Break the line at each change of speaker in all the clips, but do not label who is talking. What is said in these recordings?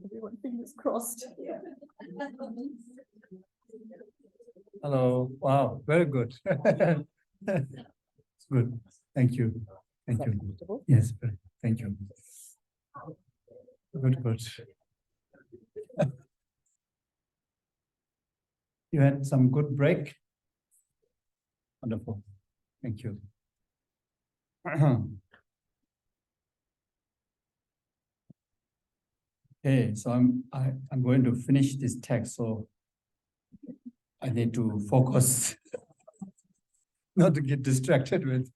everyone, fingers crossed.
Hello. Wow, very good. Good. Thank you. Thank you. Yes, thank you. Good, good. You had some good break? Wonderful. Thank you. Okay, so I'm going to finish this text, so I need to focus, not to get distracted with.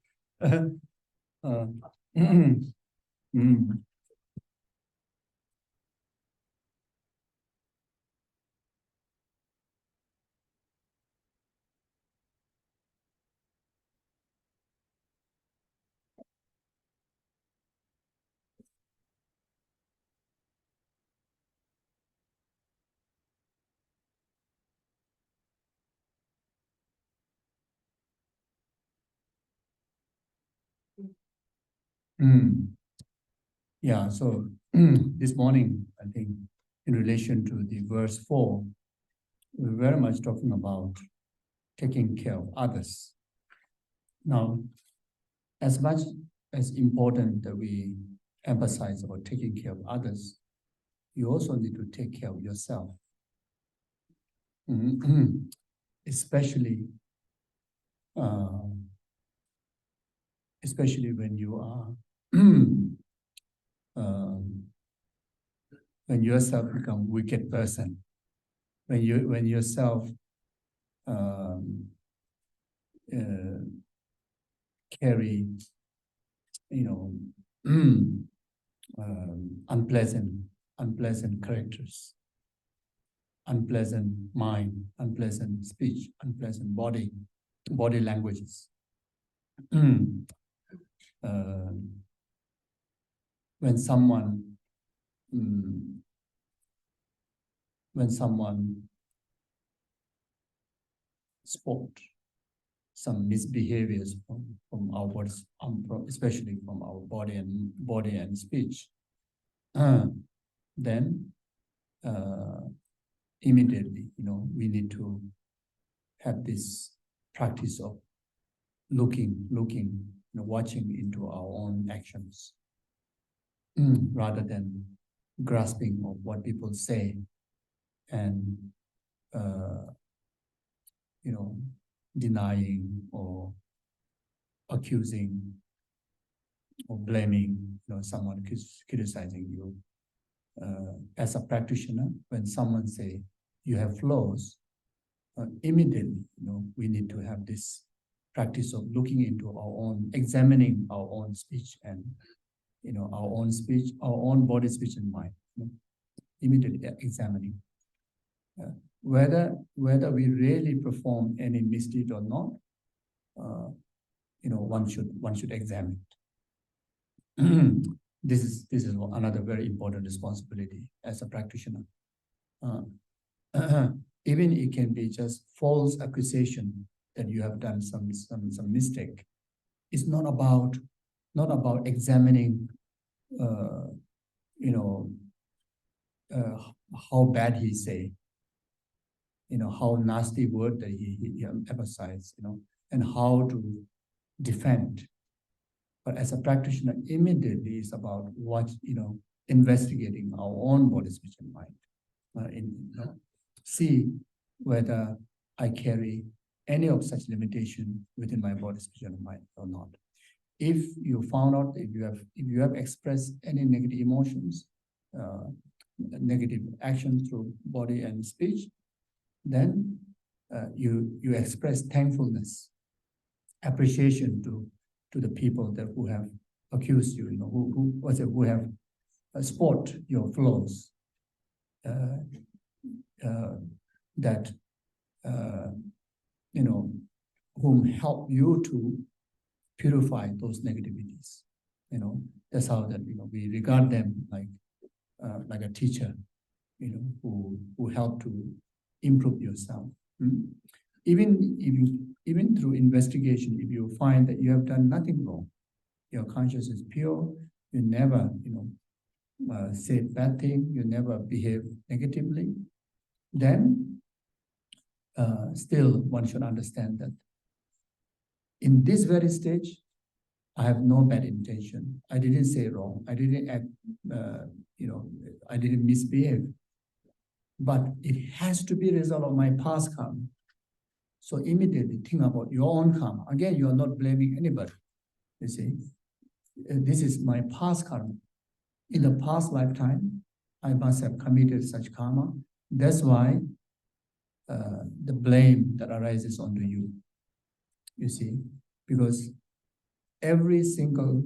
Mm. Yeah, so this morning, I think in relation to the verse 4, we're very much talking about taking care of others. Now, as much as important that we emphasize about taking care of others, you also need to take care of yourself. Especially when you are when yourself become wicked person, when yourself carry, unpleasant characters, unpleasant mind, unpleasant speech, unpleasant body languages. When someone spot some misbehaviors from our bodies, especially from our body and speech, then immediately, we need to have this practice of looking, watching into our own actions, rather than grasping of what people say and denying or accusing or blaming, someone criticizing you. As a practitioner, when someone say you have flaws, immediately, we need to have this practice of looking into examining our own speech and, our own body, speech, and mind. Immediately examining whether we really perform any misdeed or not. One should examine it. This is another very important responsibility as a practitioner. Even it can be just false accusation that you have done some mistake. It's not about examining how bad he say, how nasty word that he emphasized, and how to defend. But as a practitioner, immediately it's about investigating our own body, speech, and mind. See whether I carry any of such limitation within my body, speech, and mind or not. If you found out, if you have expressed any negative emotions, negative actions through body and speech, then you express thankfulness, appreciation to the people who have accused you, who have spot your flaws, that whom help you to purify those negativities. That's how that we regard them like a teacher, who help to improve yourself. Even through investigation, if you find that you have done nothing wrong, your conscience is pure, you never say bad thing, you never behave negatively, then still one should understand that in this very stage, I have no bad intention. I didn't say wrong. I didn't act, I didn't misbehave. But it has to be a result of my past karma. So immediately think about your own karma. Again, you are not blaming anybody. You see, this is my past karma. In the past lifetime, I must have committed such karma. That's why the blame that arises onto you. You see, because every single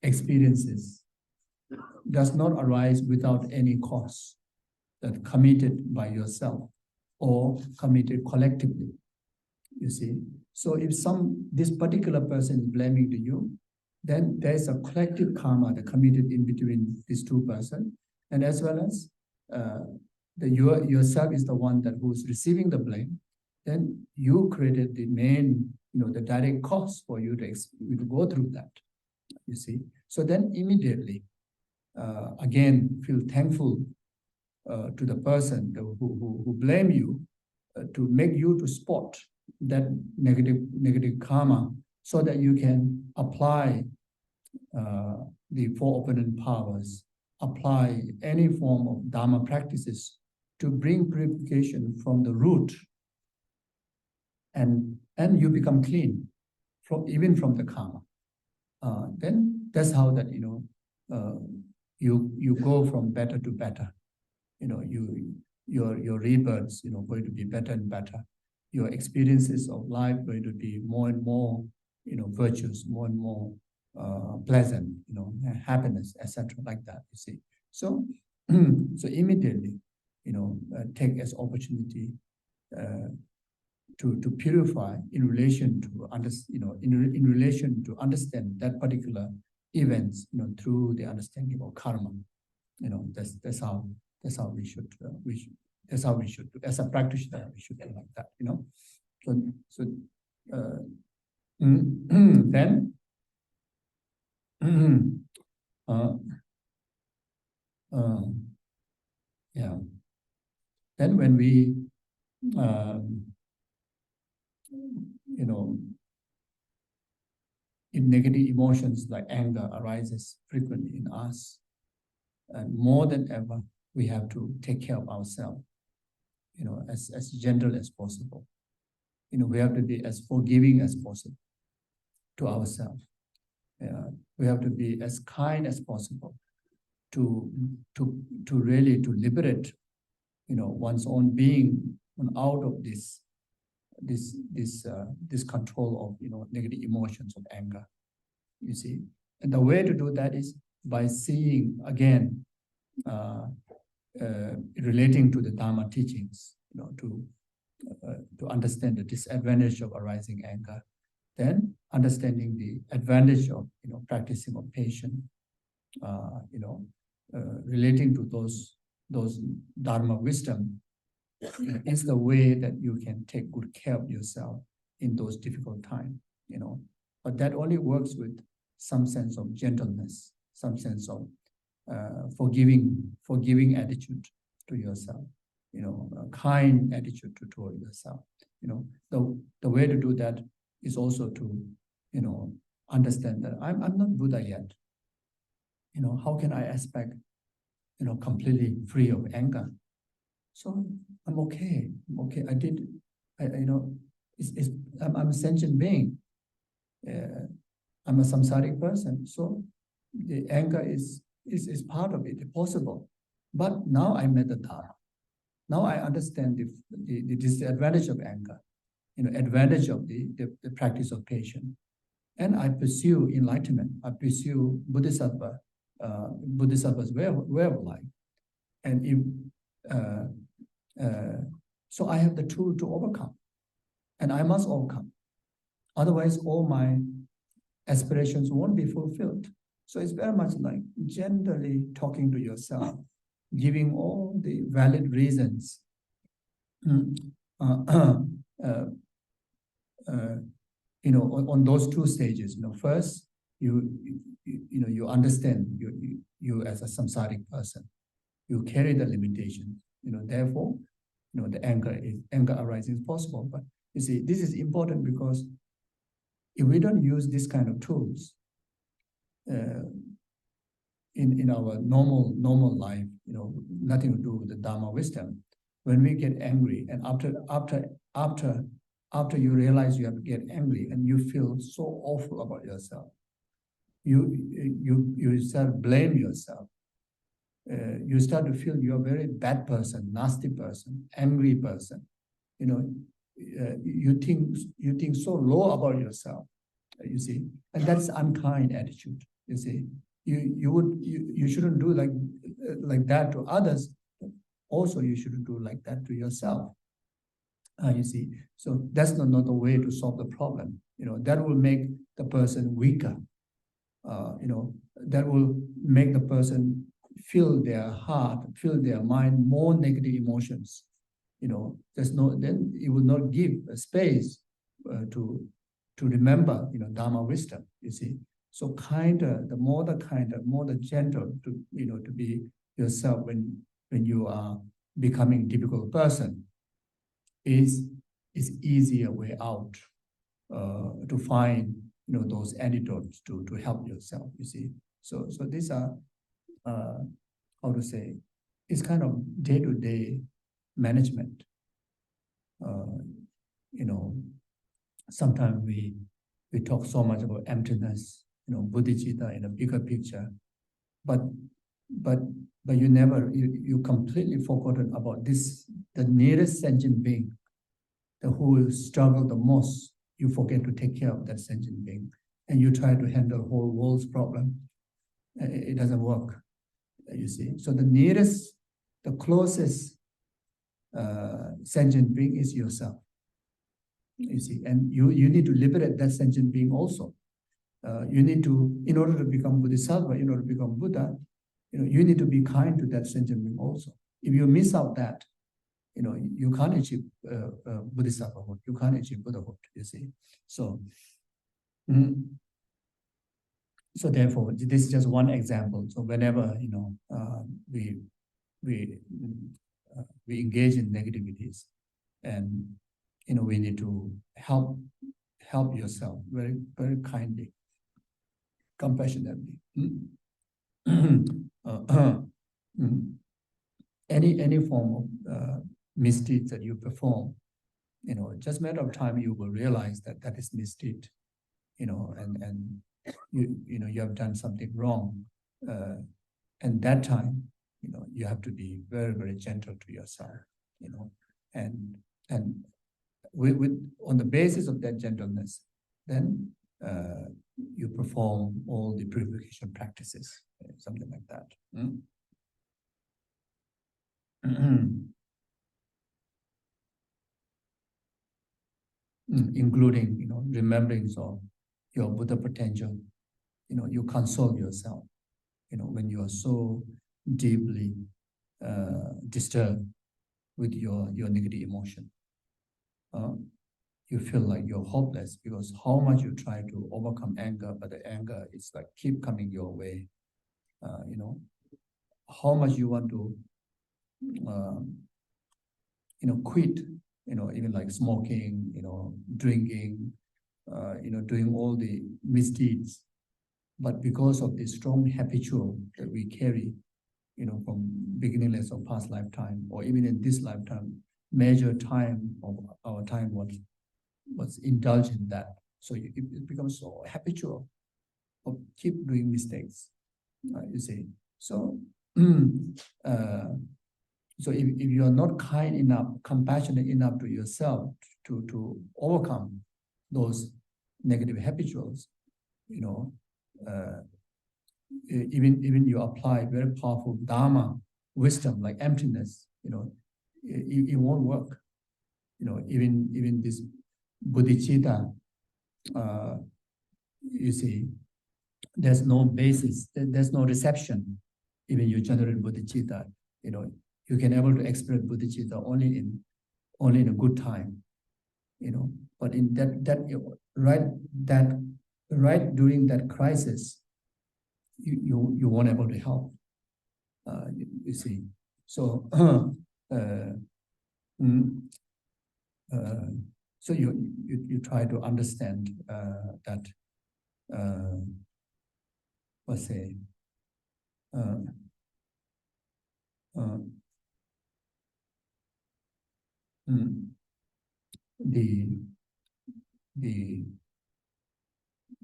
experiences does not arise without any cause that committed by yourself or committed collectively. You see, so if this particular person is blaming to you, then there's a collective karma that committed in between these two persons, and as well as yourself is the one that who's receiving the blame. Then you created the main, the direct cause for you to go through that. You see, so then immediately, again, feel thankful to the person who blame you to make you to spot that negative karma, so that you can apply the four opponent powers, apply any form of Dharma practices to bring purification from the root, and you become clean even from the karma. Then that's how that you go from better to better. Your rebirths going to be better and better. Your experiences of life going to be more and more virtuous, more and more pleasant, happiness, etc., like that. You see, so so immediately take as opportunity to purify in relation to in relation to understand that particular events through the understanding of karma. That's how we should that's how we should do. As a practitioner, we should do like that. So then yeah. Then when we if negative emotions like anger arises frequently in us, and more than ever, we have to take care of ourselves, as gentle as possible. We have to be as forgiving as possible to ourselves. We have to be as kind as possible to really to liberate, one's own being out of this control of negative emotions of anger. You see, and the way to do that is by seeing again, relating to the Dharma teachings, to understand the disadvantage of arising anger, then understanding the advantage of practicing of patience, relating to those Dharma wisdom is the way that you can take good care of yourself in those difficult times. But that only works with some sense of gentleness, some sense of forgiving attitude to yourself, a kind attitude toward yourself. The way to do that is also to, understand that I'm not Buddha yet. How can I expect, completely free of anger? So I'm okay. I'm okay. I'm a sentient being. I'm a samsaric person. So the anger is part of it, possible. But now I met the Dharma. Now I understand the disadvantage of anger, advantage of the practice of patience. And I pursue enlightenment. I pursue Bodhisattva's way of life. And so I have the tool to overcome. And I must overcome. Otherwise, all my aspirations won't be fulfilled. So it's very much like gently talking to yourself, giving all the valid reasons on those two stages. First, you you understand you as a samsaric person. You carry the limitations. Therefore, the anger arising is possible. But you see, this is important because if we don't use this kind of tools in our normal life, nothing to do with the Dharma wisdom. When we get angry, and after you realize you have to get angry and you feel so awful about yourself, you start to blame yourself. You start to feel you're a very bad person, nasty person, angry person. You think so low about yourself. You see, and that's unkind attitude. You see, you shouldn't do like that to others. Also, you shouldn't do like that to yourself. You see, so that's not the way to solve the problem. That will make the person weaker. That will make the person fill their heart, fill their mind more negative emotions. Then it will not give a space to remember, Dharma wisdom. You see, so the more the gentle to be yourself when you are becoming difficult person is easier way out to find those antidotes to help yourself. You see, so these are how to say, it's kind of day-to-day management. Sometimes we talk so much about emptiness, bodhicitta in a bigger picture, but you completely forgotten about this, the nearest sentient being, who will struggle the most. You forget to take care of that sentient being, and you try to handle whole world's problem. It doesn't work. You see, so the closest sentient being is yourself. You see, and you need to liberate that sentient being also. You need to, in order to become Bodhisattva, in order to become Buddha, you need to be kind to that sentient being also. If you miss out that, you can't achieve Bodhisattvahood. You can't achieve Buddhahood. You see, so. So therefore, this is just one example. So whenever we engage in negativities, and we need to help yourself very, very kindly, compassionately. Any form of misdeeds that you perform, just a matter of time you will realize that is misdeed, and you have done something wrong, and that time you have to be very, very gentle to yourself, and with on the basis of that gentleness, then you perform all the purification practices, something like that. Including remembrance of your Buddha potential. You console yourself when you are so deeply disturbed with your negative emotion. You feel like you're hopeless because how much you try to overcome anger, but the anger is like keep coming your way. How much you want to quit, even like smoking, drinking, doing all the misdeeds. But because of the strong habitual that we carry, from beginningless of past lifetime, or even in this lifetime, major time of our time was indulged in that. So it becomes so habitual of keep doing mistakes, you see. So, so if you are not kind enough, compassionate enough to yourself to overcome those negative habituals, even you apply very powerful Dharma wisdom like emptiness, it won't work. Even this bodhicitta, you see, there's no basis, there's no reception. Even you generate bodhicitta, you can able to express bodhicitta only in a good time, But in that right during that crisis, you weren't able to help. You see, so so you try to understand that let's say the the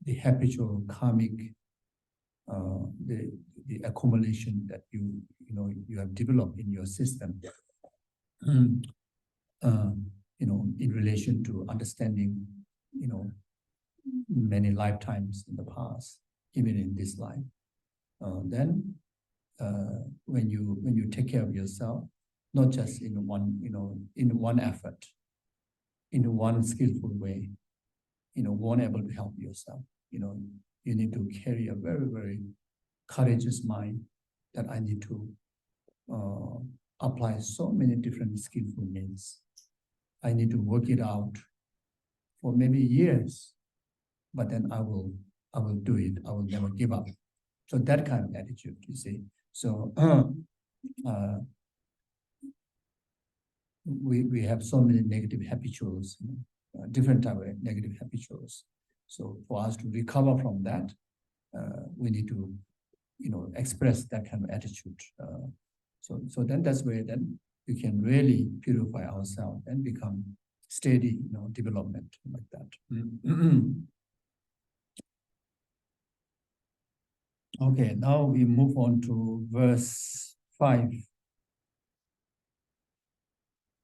the habitual karmic the accumulation that you have developed in your system, in relation to understanding, many lifetimes in the past, even in this life. Then when you take care of yourself, not just in one effort, in one skillful way, weren't able to help yourself. You need to carry a very, very courageous mind that I need to apply so many different skillful means. I need to work it out for maybe years, but then I will do it. I will never give up. So that kind of attitude, you see. So we have so many negative habituals, different type of negative habituals. So for us to recover from that, we need to, express that kind of attitude. So then that's where then we can really purify ourselves and become steady, development like that. Okay, now we move on to verse 5.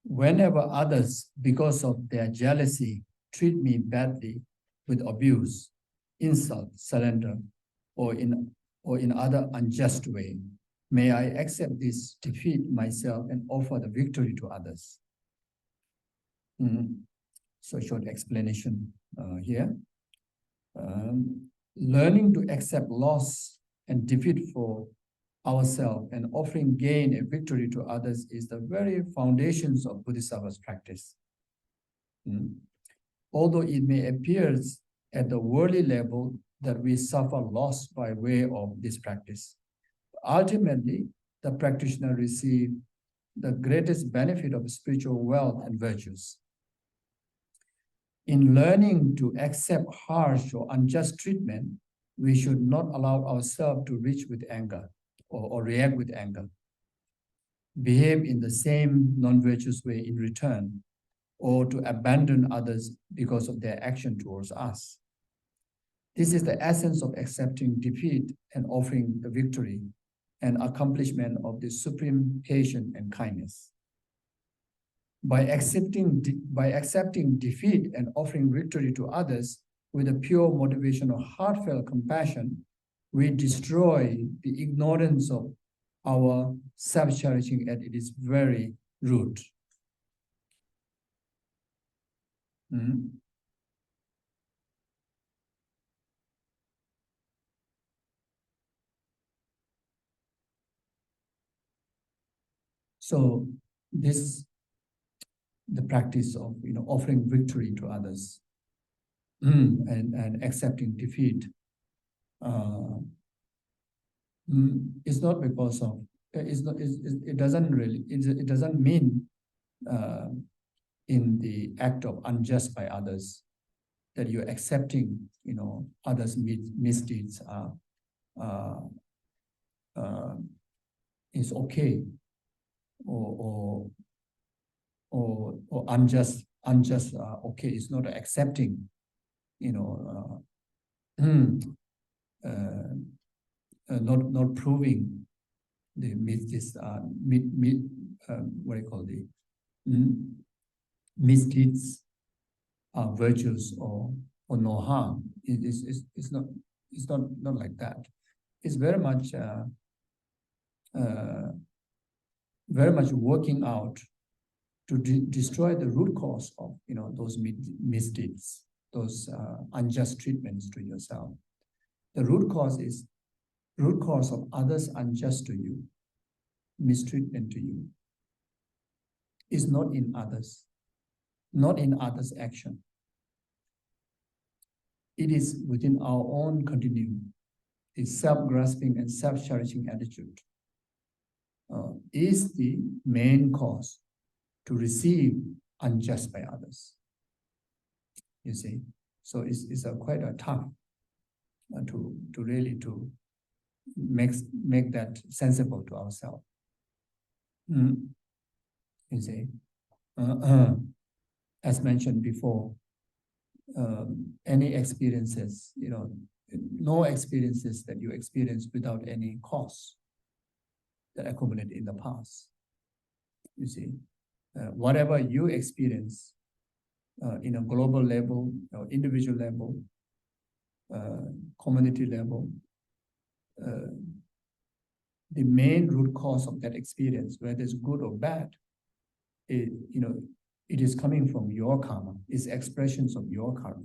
Whenever others, because of their jealousy, treat me badly with abuse, insult, surrender, or in other unjust way, may I accept this defeat myself and offer the victory to others. So short explanation here. Learning to accept loss and defeat for ourselves and offering gain and victory to others is the very foundations of Bodhisattva's practice. Although it may appear at the worldly level that we suffer loss by way of this practice, ultimately the practitioner receives the greatest benefit of spiritual wealth and virtues. In learning to accept harsh or unjust treatment, we should not allow ourselves to reach with anger or react with anger, behave in the same non-virtuous way in return, or to abandon others because of their action towards us. This is the essence of accepting defeat and offering the victory and accomplishment of the supreme patience and kindness. By accepting defeat and offering victory to others with a pure motivation of heartfelt compassion, we destroy the ignorance of our self-cherishing at its very root. So this, the practice of offering victory to others and accepting defeat. It's not because of it doesn't mean in the act of unjust by others that you're accepting others' misdeeds is okay or unjust okay. It's not accepting not proving the what do you call the misdeeds virtues or no harm. It's not like that. It's very much working out to destroy the root cause of those misdeeds, those unjust treatments to yourself. The root cause of others unjust to you, mistreatment to you, is not in others, not in others' action. It is within our own continuum. the self-grasping and self-cherishing attitude is the main cause to receive unjust by others. You see, so it's quite a tough to really to make that sensible to ourselves. You see, as mentioned before, any experiences, no experiences that you experience without any cause that accumulate in the past. You see, whatever you experience in a global level, or individual level, community level, the main root cause of that experience, whether it's good or bad, it is coming from your karma. It's expressions of your karma.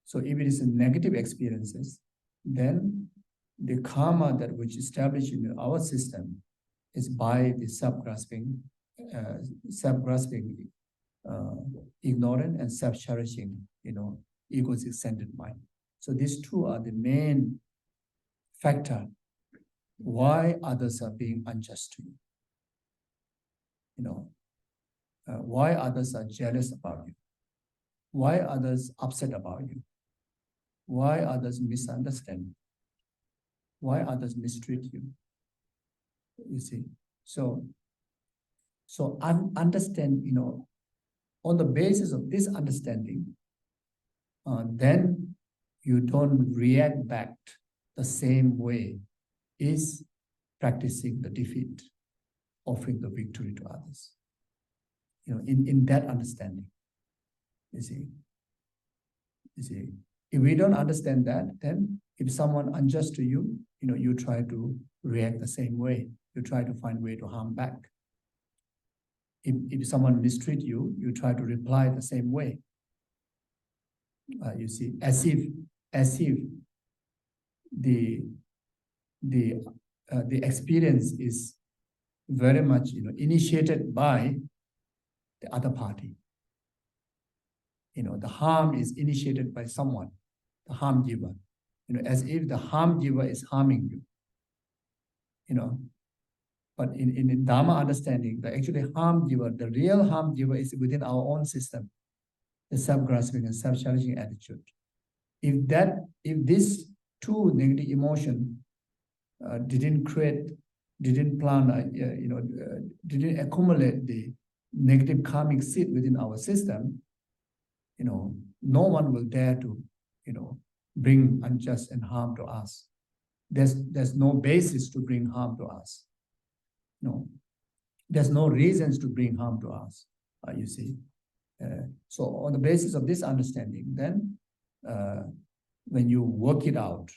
So if it is negative experiences, then the karma that which established in our system is by the self-grasping, ignorant and self-cherishing, egoistic-centered mind. So these two are the main factor why others are being unjust to you. Why others are jealous about you, why others upset about you, why others misunderstand you, why others mistreat you. You see, so understand, on the basis of this understanding, then you don't react back the same way is practicing the defeat, offering the victory to others. In that understanding, you see, if we don't understand that, then if someone unjust to you, you try to react the same way. You try to find a way to harm back. If someone mistreat you, you try to reply the same way. You see, as if the experience is very much initiated by the other party. The harm is initiated by someone, the harm giver. As if the harm giver is harming you. But in Dharma understanding, the actually harm giver, the real harm giver is within our own system, the self-grasping and self-challenging attitude. If these two negative emotions didn't accumulate the negative karmic seed within our system, no one will dare to, bring unjust and harm to us. There's no basis to bring harm to us. No, there's no reasons to bring harm to us. You see, so on the basis of this understanding, then when you work it out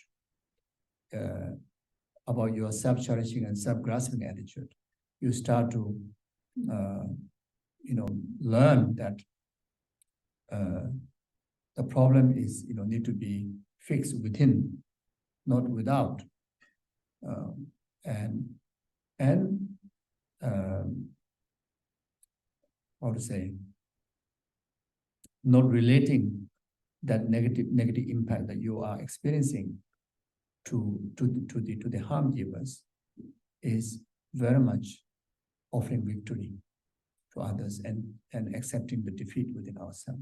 about your self-cherishing and self-grasping attitude, you start to learn that the problem is need to be fixed within, not without, how to say, not relating that negative impact that you are experiencing to the harm givers is very much offering victory to others and accepting the defeat within ourselves.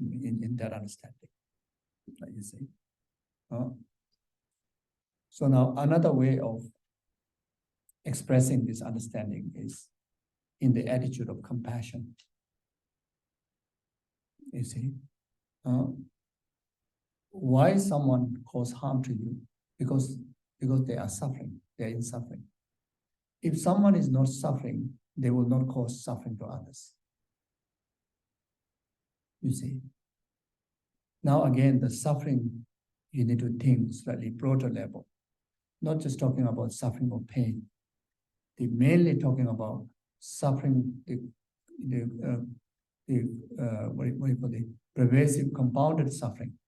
In that understanding, you see. So now another way of expressing this understanding is in the attitude of compassion. You see, why someone cause harm to you? Because they are suffering, they are in suffering. If someone is not suffering, they will not cause suffering to others. You see. Now again, the suffering, you need to think slightly broader level, not just talking about suffering or pain. They're mainly talking about suffering, the pervasive compounded suffering.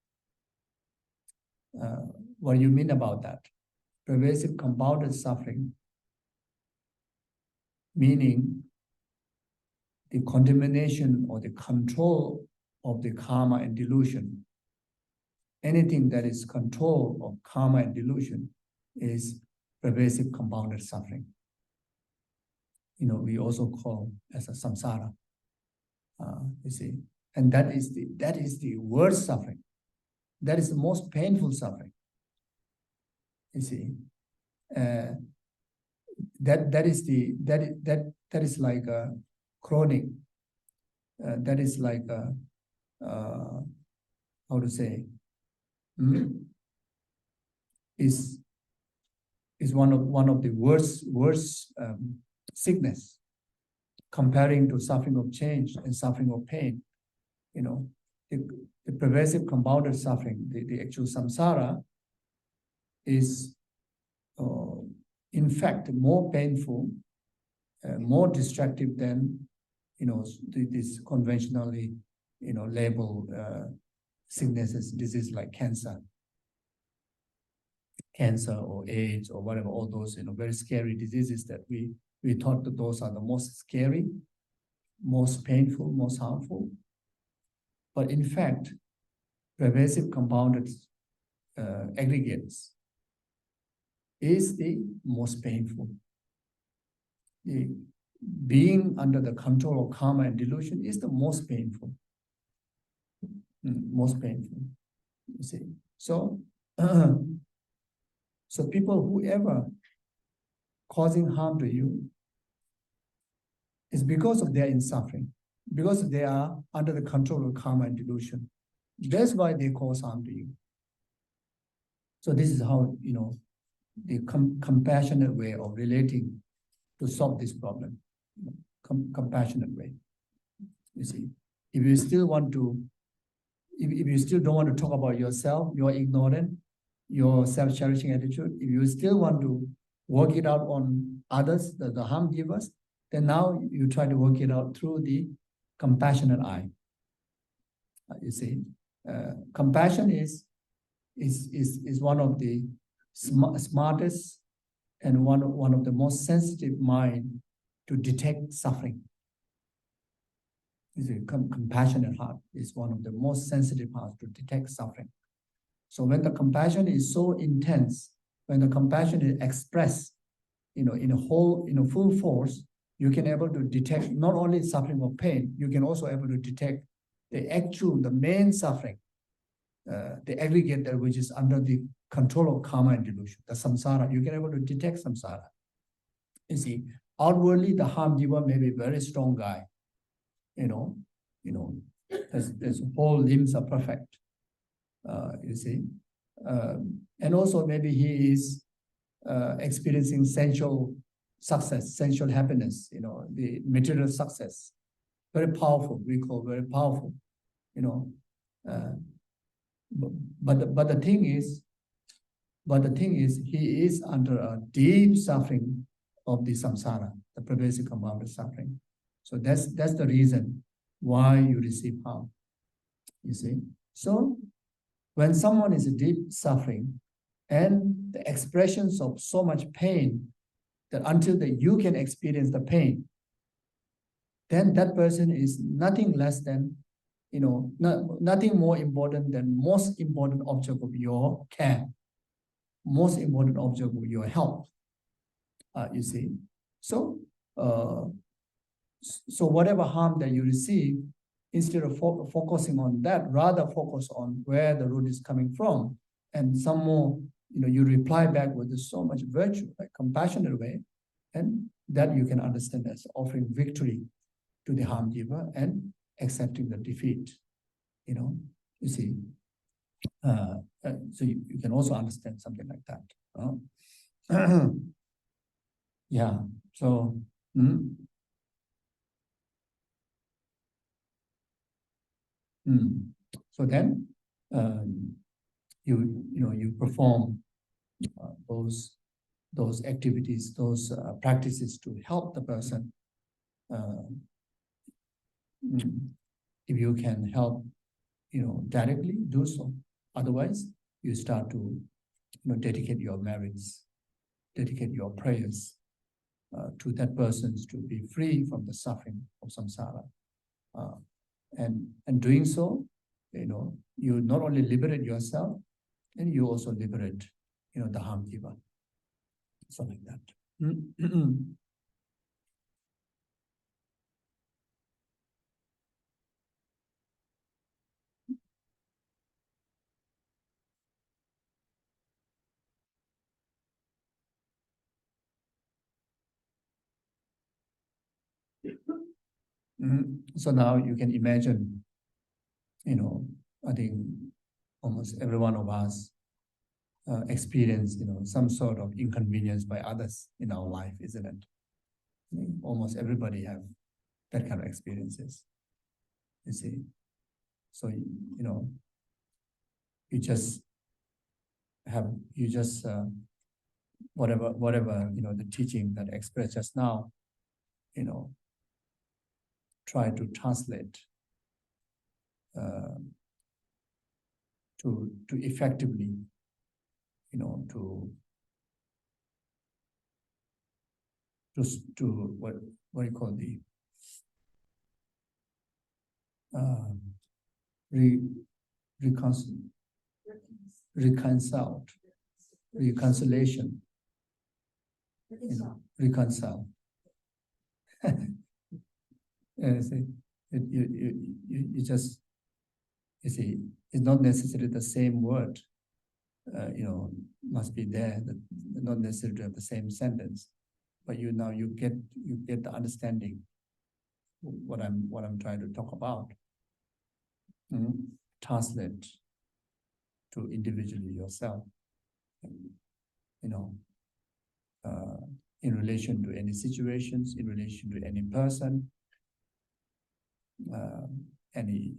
What do you mean about that? Pervasive compounded suffering, meaning the contamination or the control of the karma and delusion anything that is control of karma and delusion is pervasive compounded suffering. We also call as a samsara. You see, and that is the worst suffering. That is the most painful suffering. You see, that is like a chronic. That is like a how to say, is one of the worst sickness, comparing to suffering of change and suffering of pain. The pervasive compounded suffering, the actual samsara, is in fact more painful, more destructive than this conventionally labeled sicknesses, disease like cancer or AIDS or whatever, all those very scary diseases that we thought that those are the most scary, most painful, most harmful. But in fact, pervasive compounded aggregates is the most painful. Being under the control of karma and delusion is the most painful. Most painful, you see. So, so people, whoever causing harm to you, is because of their in suffering, because they are under the control of karma and delusion. That's why they cause harm to you. So this is how, the compassionate way of relating to solve this problem. Compassionate way. You see, if you still want to, if you still don't want to talk about yourself, you're ignorant, your self-cherishing attitude, if you still want to work it out on others, the harm givers, then now you try to work it out through the compassionate eye. You see, compassion is one of the smartest and one of the most sensitive mind to detect suffering. Compassionate heart is one of the most sensitive hearts to detect suffering. So when the compassion is so intense, when the compassion is expressed, in a full force, you can able to detect not only suffering or pain, you can also able to detect the main suffering, the aggregate that which is under the control of karma and delusion, the samsara. You can able to detect samsara. You see, outwardly the harm giver may be a very strong guy. His whole limbs are perfect. You see, and also maybe he is experiencing sensual success, sensual happiness. The material success, very powerful. We call very powerful. But the thing is, he is under a deep suffering of the samsara, the pervasive compounded suffering. So that's the reason why you receive harm. You see, so when someone is in deep suffering and the expressions of so much pain that until that you can experience the pain, then that person is nothing less than, nothing more important than most important object of your care, most important object of your help. You see, so whatever harm that you receive, instead of focusing on that, rather focus on where the root is coming from, and some more, you reply back with so much virtue, like compassionate way, and that you can understand as offering victory to the harm giver and accepting the defeat. You see, so you can also understand something like that. Yeah. So. So then you perform those activities, those practices to help the person. If you can help, directly, do so. Otherwise, you start to dedicate your merits, dedicate your prayers to that person to be free from the suffering of samsara. And doing so, you not only liberate yourself, and you also liberate, the harm giver. So like that. So now you can imagine, I think almost every one of us experience, some sort of inconvenience by others in our life, isn't it? Almost everybody have that kind of experiences, you see. So, you just whatever, the teaching that I expressed just now, try to translate to effectively, to what you call the reconciliation, reconcile. See, you just, you see, it's not necessarily the same word, must be there, not necessarily the same sentence, but you get the understanding what I'm trying to talk about. Translate to individually yourself, in relation to any situations, in relation to any person, any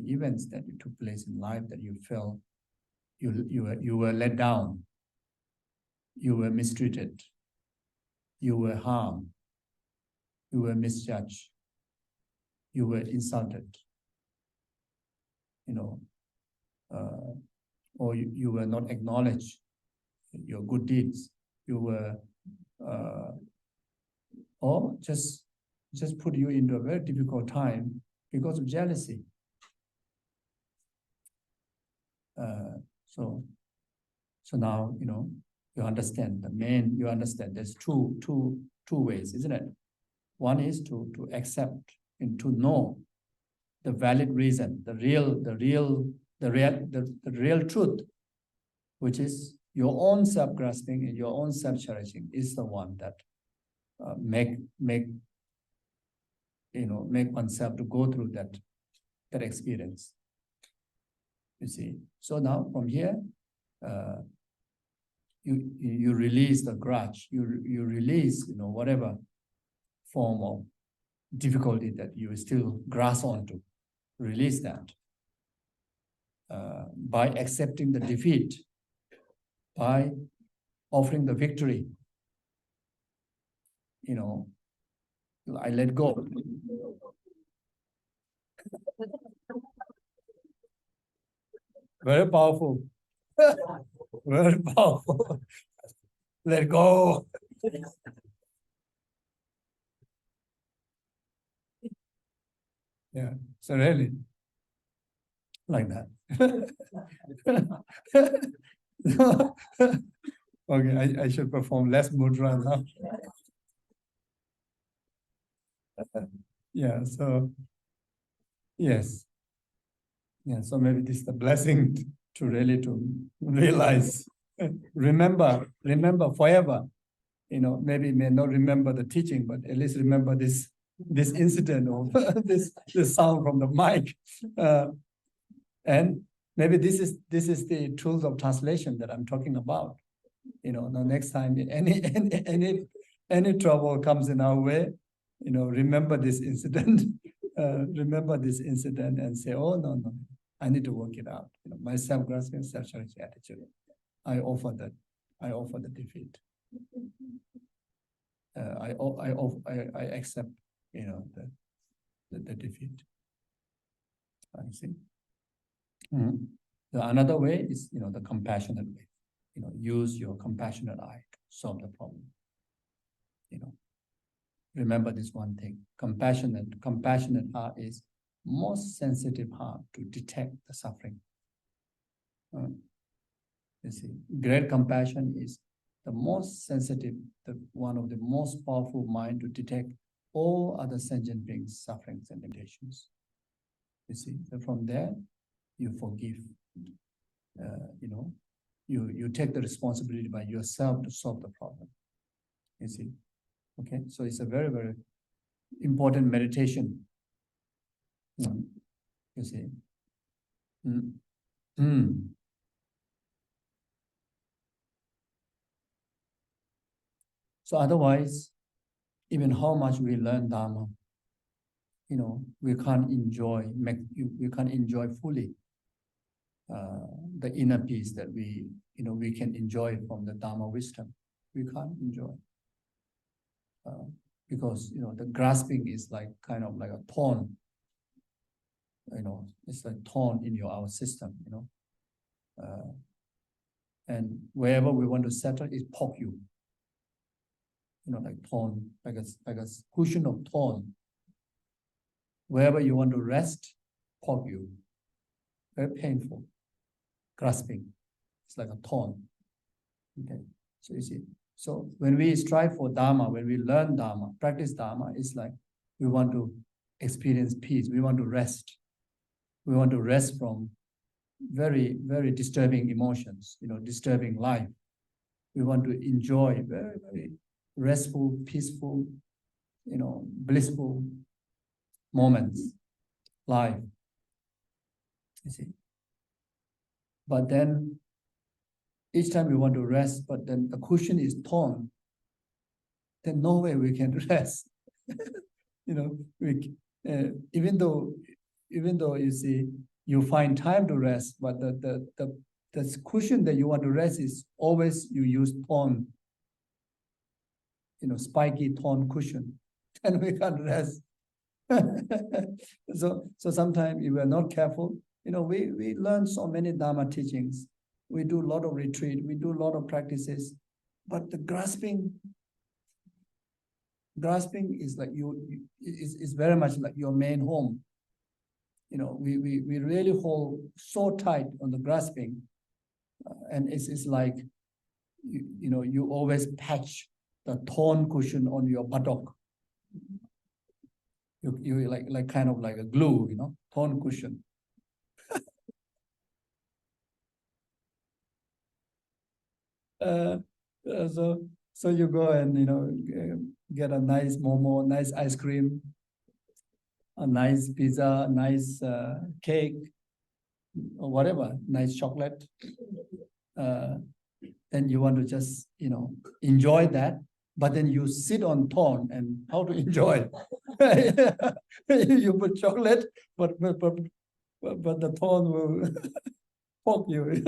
events that took place in life that you felt you were let down, you were mistreated, you were harmed, you were misjudged, you were insulted, or you were not acknowledged your good deeds, you were, or just put you into a very difficult time because of jealousy. So now, you understand there's two ways, isn't it? One is to accept and to know the valid reason, the real truth, which is your own self-grasping and your own self-cherishing is the one that make oneself to go through that experience. You see. So now from here, you release the grudge, you release whatever form of difficulty that you still grasp onto, release that by accepting the defeat, by offering the victory. I let go. Very powerful. Very powerful. Let go. Yeah. So really, like that. Okay, I should perform less mudra now. Yeah. So yes. Yeah. So maybe this is the blessing to really to realize, remember forever. Maybe may not remember the teaching, but at least remember this incident or this sound from the mic, and maybe this is the tools of translation that I'm talking about. The next time any trouble comes in our way, remember this incident, and say, oh no, I need to work it out. My self-grasping, self-cherishing attitude. I offer the defeat. I accept, the defeat. I see. The another way is, the compassionate way. Use your compassionate eye to solve the problem. Remember this one thing. Compassionate heart is most sensitive heart to detect the suffering. You see, great compassion is the most sensitive, one of the most powerful mind to detect all other sentient beings' sufferings and limitations. You see, so from there, you forgive. You take the responsibility by yourself to solve the problem. You see, okay, so it's a very, very important meditation. You see. So otherwise, even how much we learn Dharma, we can't enjoy fully the inner peace that we can enjoy from the Dharma wisdom. We can't enjoy because the grasping is like kind of like a thorn. It's like thorn in our system. And wherever we want to settle, it poke you. Like thorn, like a cushion of thorn. Wherever you want to rest, poke you. Very painful. Grasping. It's like a thorn. Okay. So you see. So when we strive for Dharma, when we learn Dharma, practice Dharma, it's like we want to experience peace. We want to rest. We want to rest from very, very disturbing emotions, disturbing life. We want to enjoy very, very restful, peaceful, blissful moments, life. You see. But then each time we want to rest, but then the cushion is torn, then no way we can rest. Even though you see you find time to rest, but the cushion that you want to rest is always you use torn, spiky torn cushion, and we can't rest. So sometimes if we're not careful, we learn so many Dharma teachings. We do a lot of retreat. We do a lot of practices, but the grasping is like is very much like your main home. We really hold so tight on the grasping, and it's like you always patch the torn cushion on your buttock. You like kind of like a glue, torn cushion. So you go and get a nice momo, nice ice cream, a nice pizza, a nice cake, or whatever, nice chocolate. Then you want to just enjoy that, but then you sit on thorn, and how to enjoy it? You put chocolate, but the thorn will poke you.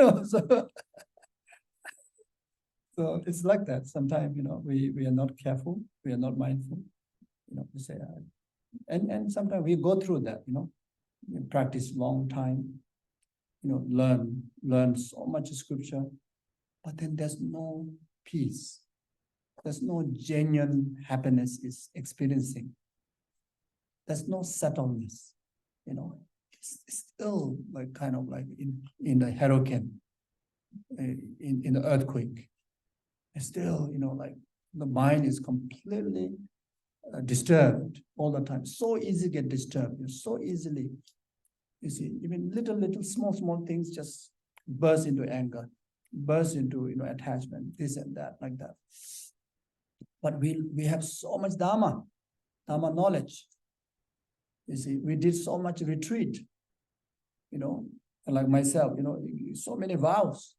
So it's like that. Sometimes we are not careful, we are not mindful. We say, and sometimes we go through that. We practice long time. Learn so much scripture, but then there's no peace. There's no genuine happiness is experiencing. There's no settledness. It's still like kind of like in the hurricane, in the earthquake. It's still, like the mind is completely disturbed all the time. So easy get disturbed. So easily, you see, even little small things just burst into anger, burst into attachment, this and that, like that. But we have so much Dharma knowledge. You see, we did so much retreat, and like myself, so many vows.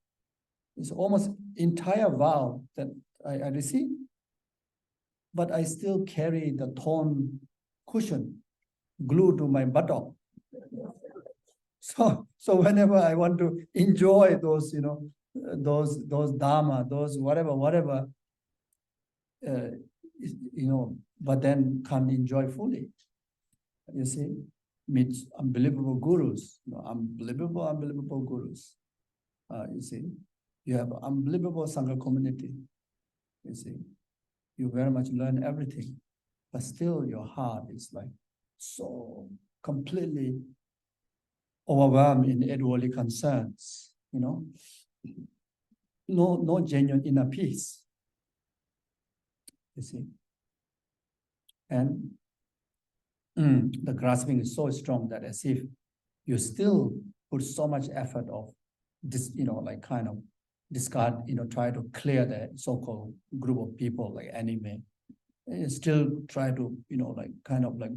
It's almost entire vow that I received, but I still carry the torn cushion glued to my buttock. So whenever I want to enjoy those, those Dharma, those whatever, but then can't enjoy fully. You see, meet unbelievable gurus, unbelievable gurus. You see. You have unbelievable Sangha community. You see, you very much learn everything, but still your heart is like so completely overwhelmed in worldly concerns, no genuine inner peace, you see. And the grasping is so strong that as if you still put so much effort of this, kind of discard, try to clear the so-called group of people like anime. And you still try to,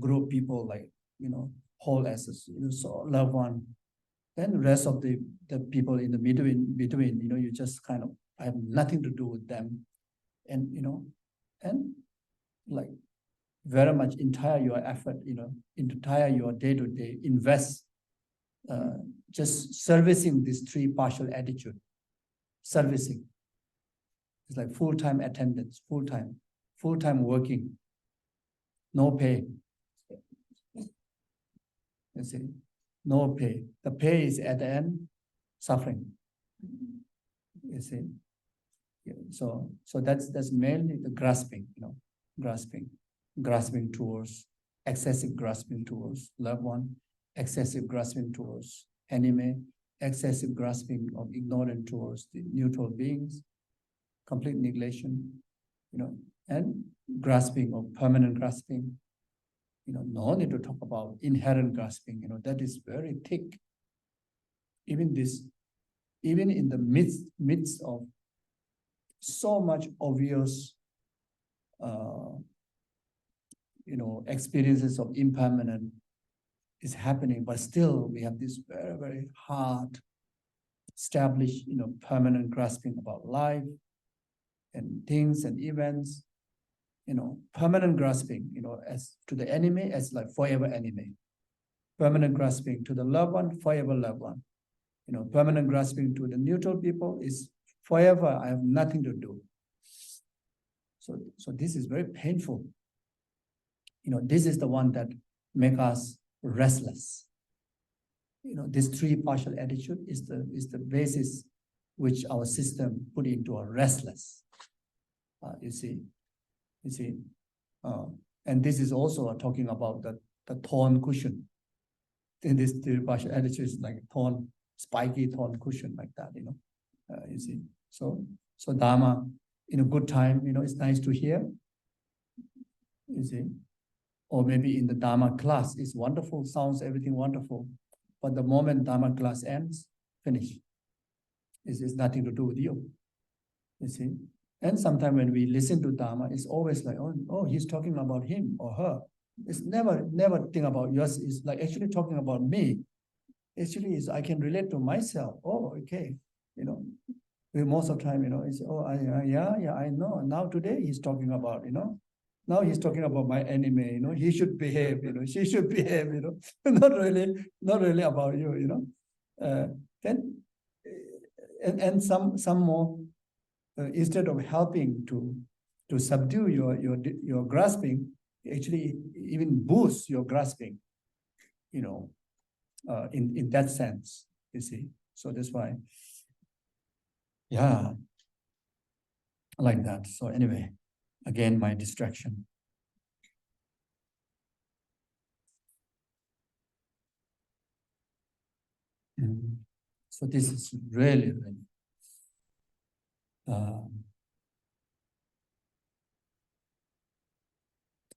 group people whole as a so loved one. Then the rest of the people in the between, you just kind of have nothing to do with them. And, and like very much entire your effort, entire your day-to-day invest just servicing this three partial attitude, servicing. It's like full-time attendance, full-time working, no pay. You see, no pay. The pay is at the end, suffering. You see. Yeah. So that's mainly the grasping, grasping towards, excessive grasping towards loved one, excessive grasping towards anime, excessive grasping of ignorant towards the neutral beings, complete neglection, and grasping of permanent grasping. No need to talk about inherent grasping, that is very thick. Even in the midst of so much obvious experiences of impermanent is happening, but still we have this very, very hard, established, permanent grasping about life and things and events, permanent grasping, as to the enemy as like forever enemy, permanent grasping to the loved one, forever loved one, permanent grasping to the neutral people is forever, I have nothing to do. So this is very painful. This is the one that make us restless. This three partial attitude is the basis which our system put into a restless. You see, and this is also talking about the thorn cushion. In this three partial attitude is like a thorn, spiky thorn cushion like that. You see. So Dharma in a good time, it's nice to hear. You see. Or maybe in the Dharma class, it's wonderful, sounds everything wonderful. But the moment Dharma class ends, finish. It's nothing to do with you. You see? And sometimes when we listen to Dharma, it's always like, oh, he's talking about him or her. It's never think about yours. It's like actually talking about me. Actually, I can relate to myself. Oh, okay. Most of the time, it's, yeah, I know. Now today he's talking about, now he's talking about my enemy, he should behave, she should behave, not really about you, then, and some more, instead of helping to subdue your grasping, actually even boost your grasping, in that sense, you see. So that's why, yeah, like that. So anyway, again, my distraction. So this is really,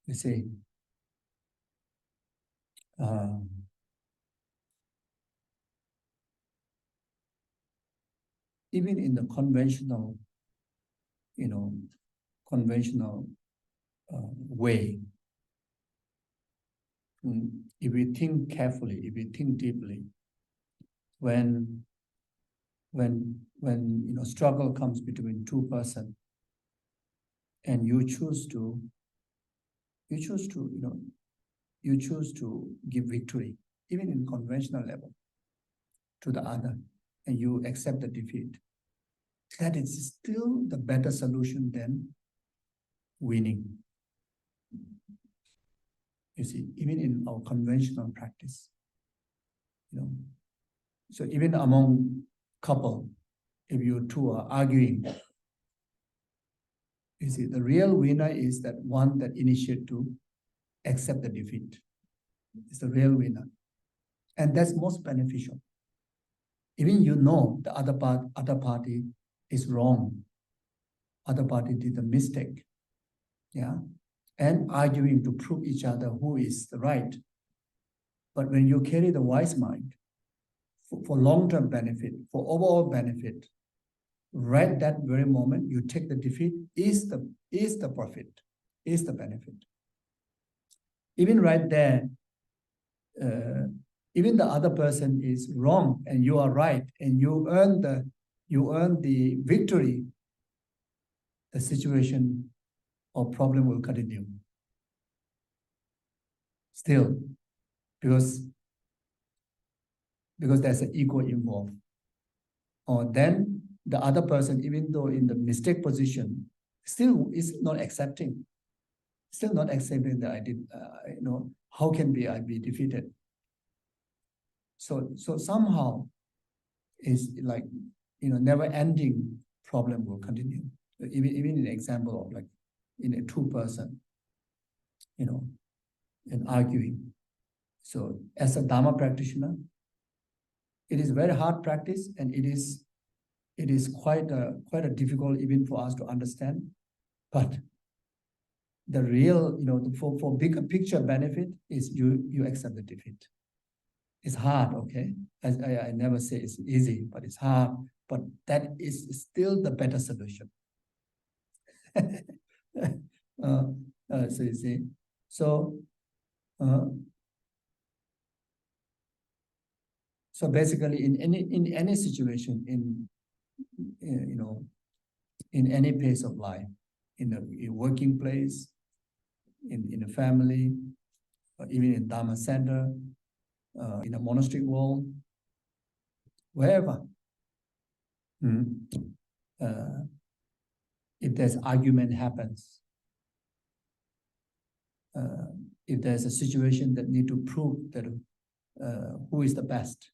you see, even in the conventional, way, if we think carefully, if we think deeply, when struggle comes between two persons, and you choose to give victory, even in conventional level, to the other, and you accept the defeat, that is still the better solution than winning. You see, even in our conventional practice, so even among couple, if you two are arguing, you see, the real winner is that one that initiates to accept the defeat. is the real winner. And that's most beneficial. Even you know the other party is wrong, other party did a mistake, yeah, and arguing to prove each other who is the right. But when you carry the wise mind for long-term benefit, for overall benefit, right that very moment you take the defeat is the profit, is the benefit. Even right there, even the other person is wrong and you are right, and you earn the victory, the situation or problem will continue. Still, because there's an ego involved. Or then the other person, even though in the mistake position, still is not accepting that I did, how can I be defeated? So somehow it's like, never ending problem will continue. Even in the example of like in a two-person, in arguing. So as a Dharma practitioner, it is very hard practice, and it is quite a difficult even for us to understand. But the real, for bigger picture benefit is you accept the defeat. It's hard, okay? I never say it's easy, but it's hard. But that is still the better solution. So you see, so basically, in any situation, in any phase of life, in a working place, in a family, or even in Dharma center, in a monastery world, wherever. If there's argument happens, if there's a situation that need to prove that who is the best,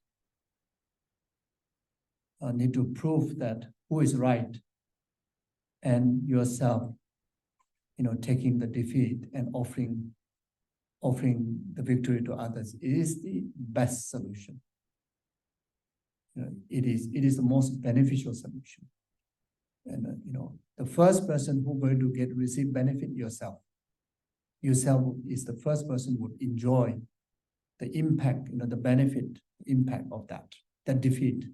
need to prove that who is right, and yourself, taking the defeat and offering the victory to others is the best solution. It is the most beneficial solution. And the first person who going to receive benefit, yourself. Yourself is the first person who would enjoy the impact, the benefit, impact of that defeat.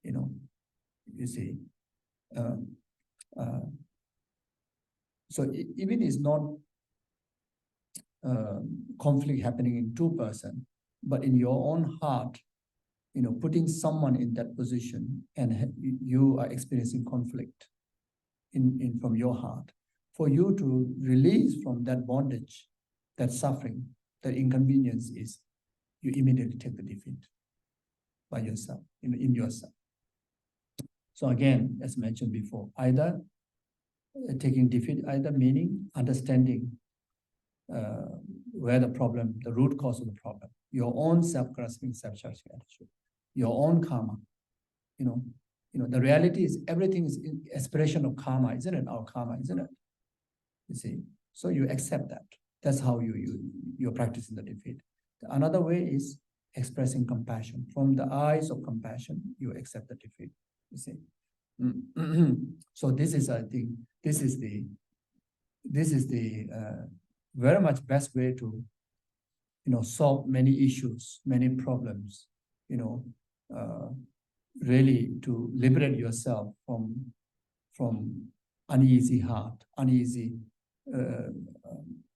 You see. So even it's not conflict happening in two-person, but in your own heart, putting someone in that position, and you are experiencing conflict from your heart, for you to release from that bondage, that suffering, that inconvenience, is you immediately take the defeat by yourself, in yourself. So again, as mentioned before, either taking defeat, either meaning understanding where the root cause of the problem, your own self-grasping, self-judging attitude, your own karma. The reality is everything is in expression of karma, isn't it? Our karma, isn't it? You see, so you accept that. That's how you're practicing the defeat. Another way is expressing compassion. From the eyes of compassion, you accept the defeat. You see. So this is, I think, this is the very much best way to solve many issues, many problems. Really to liberate yourself from uneasy heart, uneasy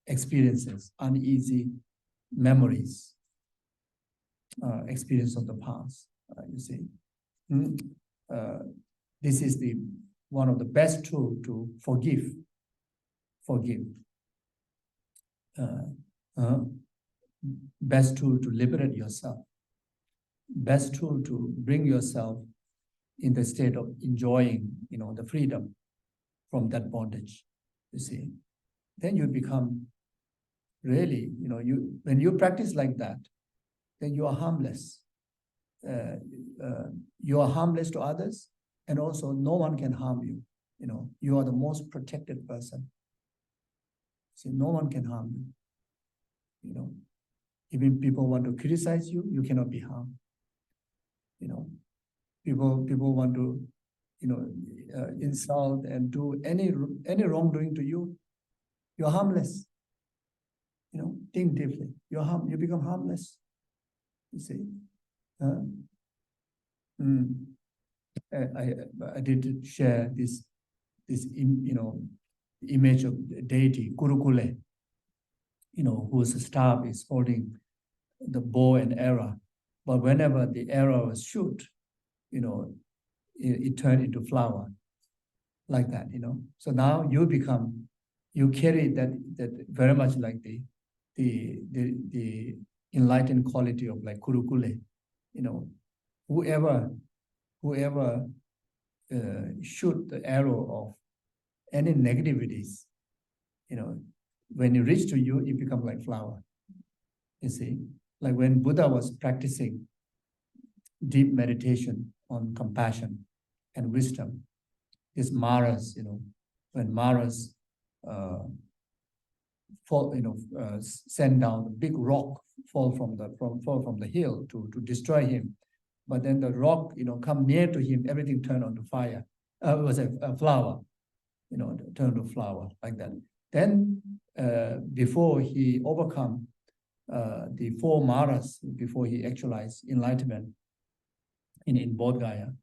experiences, uneasy memories, experience of the past. You see. This is one of the best tools to forgive. Best tool to liberate yourself. Best tool to bring yourself in the state of enjoying, the freedom from that bondage. You see, then you become really, when you practice like that, then you are harmless. You are harmless to others, and also no one can harm you. You are the most protected person. See, no one can harm you. Even people want to criticize you, you cannot be harmed. People want to, insult and do any wrongdoing to you, you're harmless. Think deeply. You become harmless. You see. I did share this image of deity Kurukule, whose staff is holding the bow and arrow, but whenever the arrow was shoot, it turned into flower, like that. So now you carry that very much like the enlightened quality of like Kurukule. Whoever shoot the arrow of any negativities, when it reach to you, it becomes like flower. You see, like when Buddha was practicing deep meditation on compassion and wisdom, these Maras, when Maras send down a big rock, fall from the hill to destroy him, but then the rock, come near to him, everything turned onto fire. It was a flower, turned to flower, like that. Then before he overcome the 4 Maras, before he actualized enlightenment in Bodh Gaya,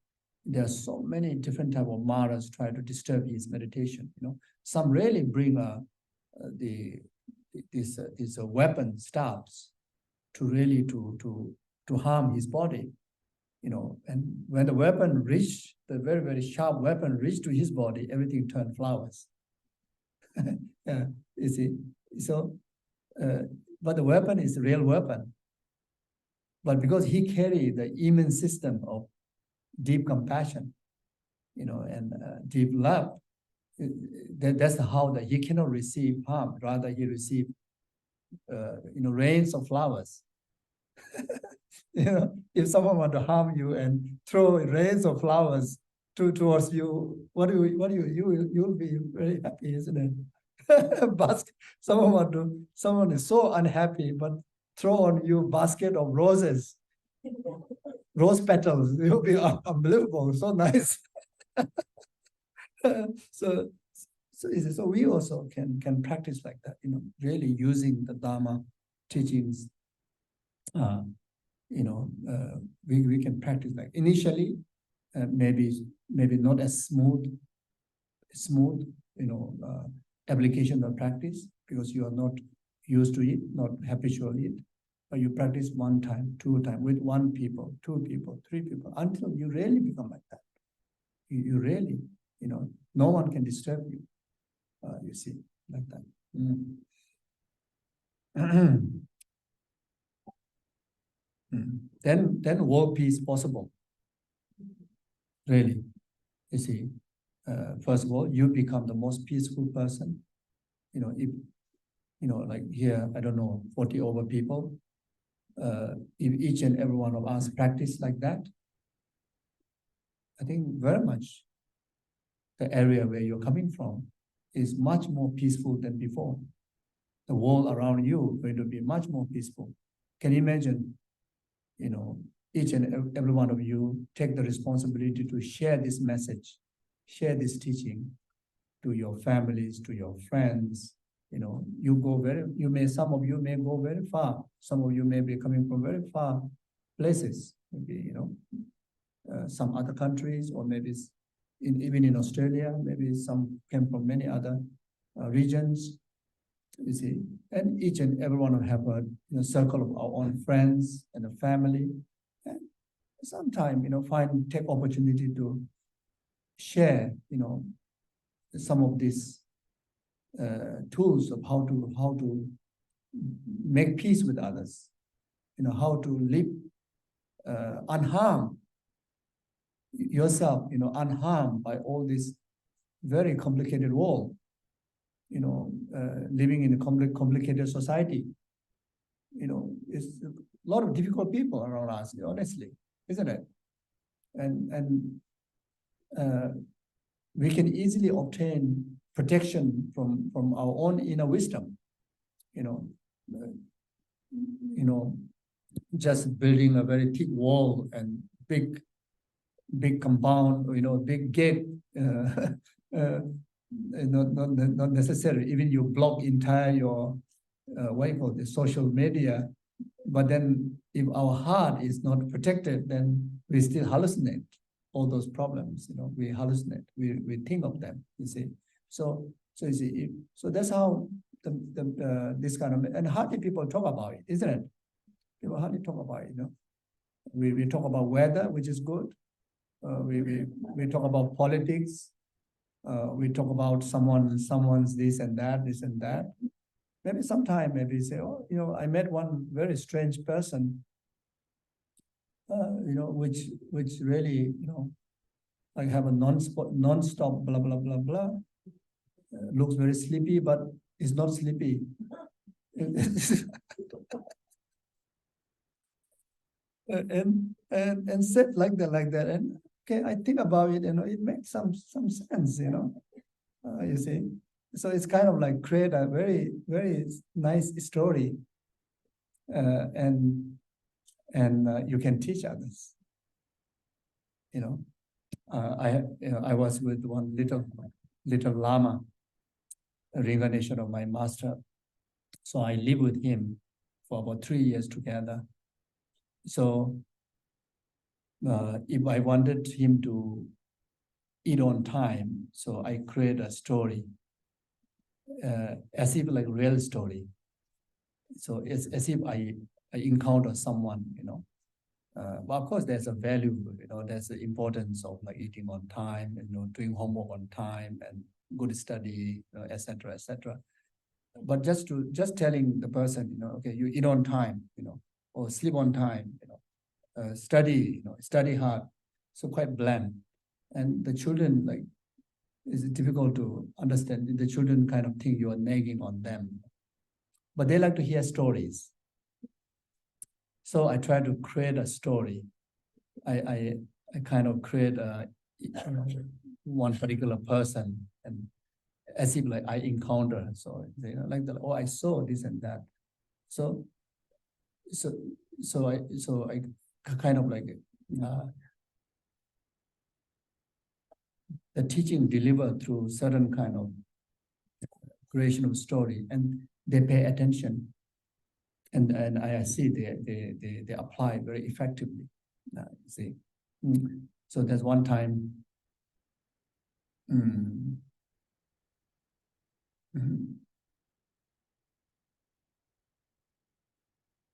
there are so many different type of Maras try to disturb his meditation. Some really bring these weapon staffs to really to harm his body. And when the weapon reached, the very, very sharp weapon reached to his body, everything turned flowers. You see, so, but the weapon is a real weapon. But because he carried the immune system of deep compassion, and deep love, that's how that he cannot receive harm. Rather, he received, rains of flowers. If someone want to harm you and throw rains of flowers towards you, you'll be very happy, isn't it? Someone is so unhappy, but throw on you a basket of roses, rose petals, you'll be unbelievable, so nice. So we also can practice like that, really using the Dharma teachings. We can practice like initially, maybe not as smooth, application or practice, because you are not used to it, not habitual it. But you practice 1 time, 2 times with 1 people, 2 people, 3 people, until you really become like that. You really, no one can disturb you. You see, like that. Then world peace possible. Really, you see. First of all, you become the most peaceful person. If like here, I don't know, 40 over people. If each and every one of us practice like that, I think very much the area where you're coming from is much more peaceful than before. The world around you is going to be much more peaceful. Can you imagine, each and every one of you take the responsibility to share this message, share this teaching to your families, to your friends. Some of you may go very far. Some of you may be coming from very far places, maybe, some other countries, or maybe even in Australia, maybe some came from many other regions, you see. And each and every one of have a circle of our own friends and a family. And sometimes, take opportunity to share, some of these tools of how to make peace with others, how to live unharmed yourself, unharmed by all this very complicated world, living in a complicated society. It's a lot of difficult people around us, honestly, isn't it? And we can easily obtain protection from our own inner wisdom. you know, just building a very thick wall and big compound, you know, big gate, not necessary. Even you block entire your what you call the social media, but then if our heart is not protected, then we still hallucinate all those problems. You know, we hallucinate, we think of them. You see, so you see, so that's how this kind of, and hardly people talk about it, isn't it? People hardly talk about it. You know, we talk about weather, which is good. We talk about politics. We talk about someone's this and that, this and that. Maybe sometime, maybe say, oh, you know, I met one very strange person, you know, which really, you know, I have a non-stop blah blah blah blah. Looks very sleepy, but it's not sleepy. and said like that, and okay, I think about it, you know, it makes some sense, you know, you see. So it's kind of like create a very nice story, and you can teach others, you know. I was with one little lama, a reincarnation of my master. So I lived with him for about 3 years together. So if I wanted him to eat on time, so I create a story, as if like real story. So it's as if I encounter someone, you know. But of course, there's a value, you know, there's the importance of like eating on time, you know, doing homework on time and good study, you know, et cetera, et cetera. But just telling the person, you know, okay, you eat on time, you know, or sleep on time, you know, study, you know, study hard. So quite bland. And the children, like, it's difficult to understand. The children kind of think you are nagging on them, but they like to hear stories. So I try to create a story. I kind of create one particular person, and as if like I encounter. So you know, like oh, I saw this and that. So I kind of like the teaching delivered through certain kind of creation of story, and they pay attention, and I see they apply very effectively. See, so there's one time.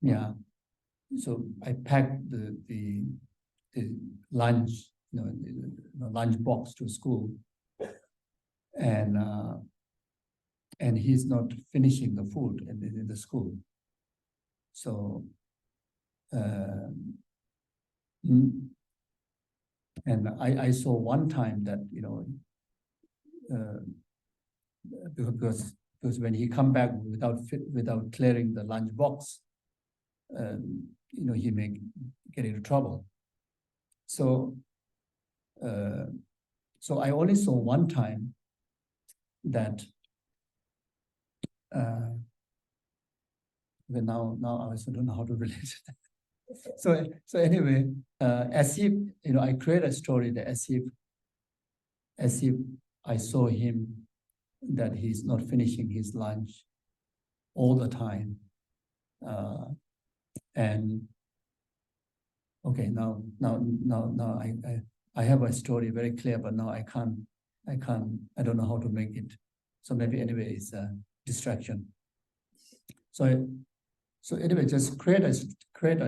Yeah, so I packed the lunch, you know, the lunch box to school, and he's not finishing the food in the school. So, and I saw one time that, you know, because when he come back without clearing the lunch box, you know, he may get into trouble. So, so I only saw one time that. Now I also don't know how to relate it. So anyway, as if, you know, I create a story that as if I saw him that he's not finishing his lunch all the time, and okay, now I have a story very clear, but now I don't know how to make it. So maybe anyway, it's a distraction. So anyway, just create a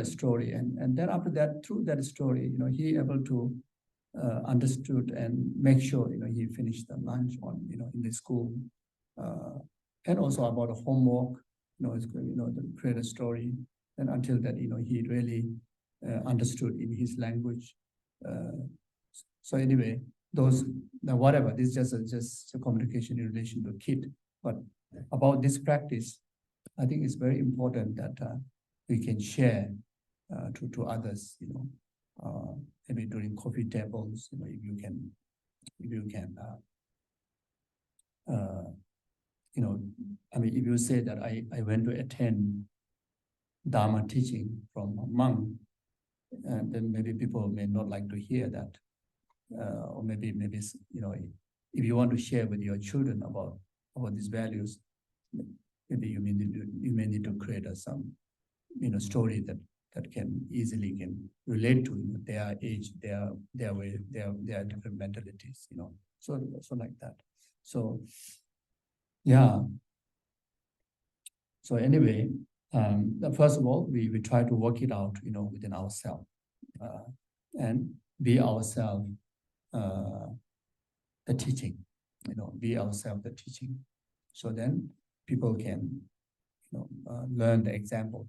story, and then after that, through that story, you know, he able to understood and make sure, you know, he finished the lunch on, you know, in the school, and also about the homework, you know, create a story, and until that, you know, he really understood in his language. So anyway, whatever, this is just a communication in relation to kid, but about this practice, I think it's very important that we can share to others, you know, maybe during coffee tables, you know, if you can, you know, I mean, if you say that I went to attend Dharma teaching from a monk, then maybe people may not like to hear that. Or maybe, if you want to share with your children about these values, maybe you may need to create some, story that can easily relate to their age, their way, their different mentalities, So like that. So yeah. So anyway, first of all, we try to work it out, within ourselves, and be ourselves the teaching, be ourselves the teaching. So then people can, learn the example,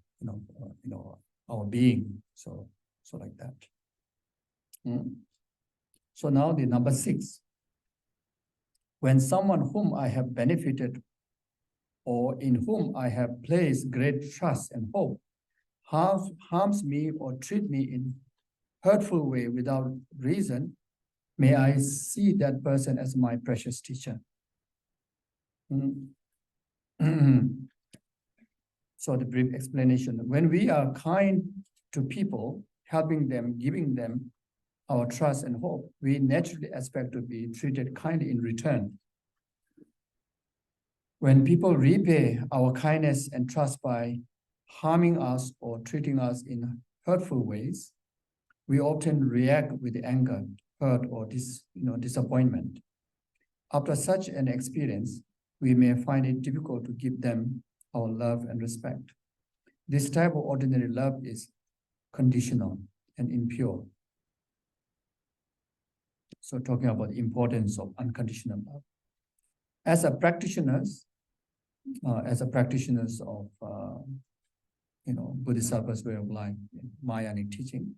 our being. So like that. So now the number 6. When someone whom I have benefited or in whom I have placed great trust and hope harms me or treat me in hurtful way without reason, may I see that person as my precious teacher. So the brief explanation: when we are kind to people, helping them, giving them our trust and hope, we naturally expect to be treated kindly in return. When people repay our kindness and trust by harming us or treating us in hurtful ways, we often react with anger, hurt, or disappointment. After such an experience, we may find it difficult to give them our love and respect. This type of ordinary love is conditional and impure. So talking about the importance of unconditional love. As a practitioners of Bodhisattva's way of life, Mahayanic teaching,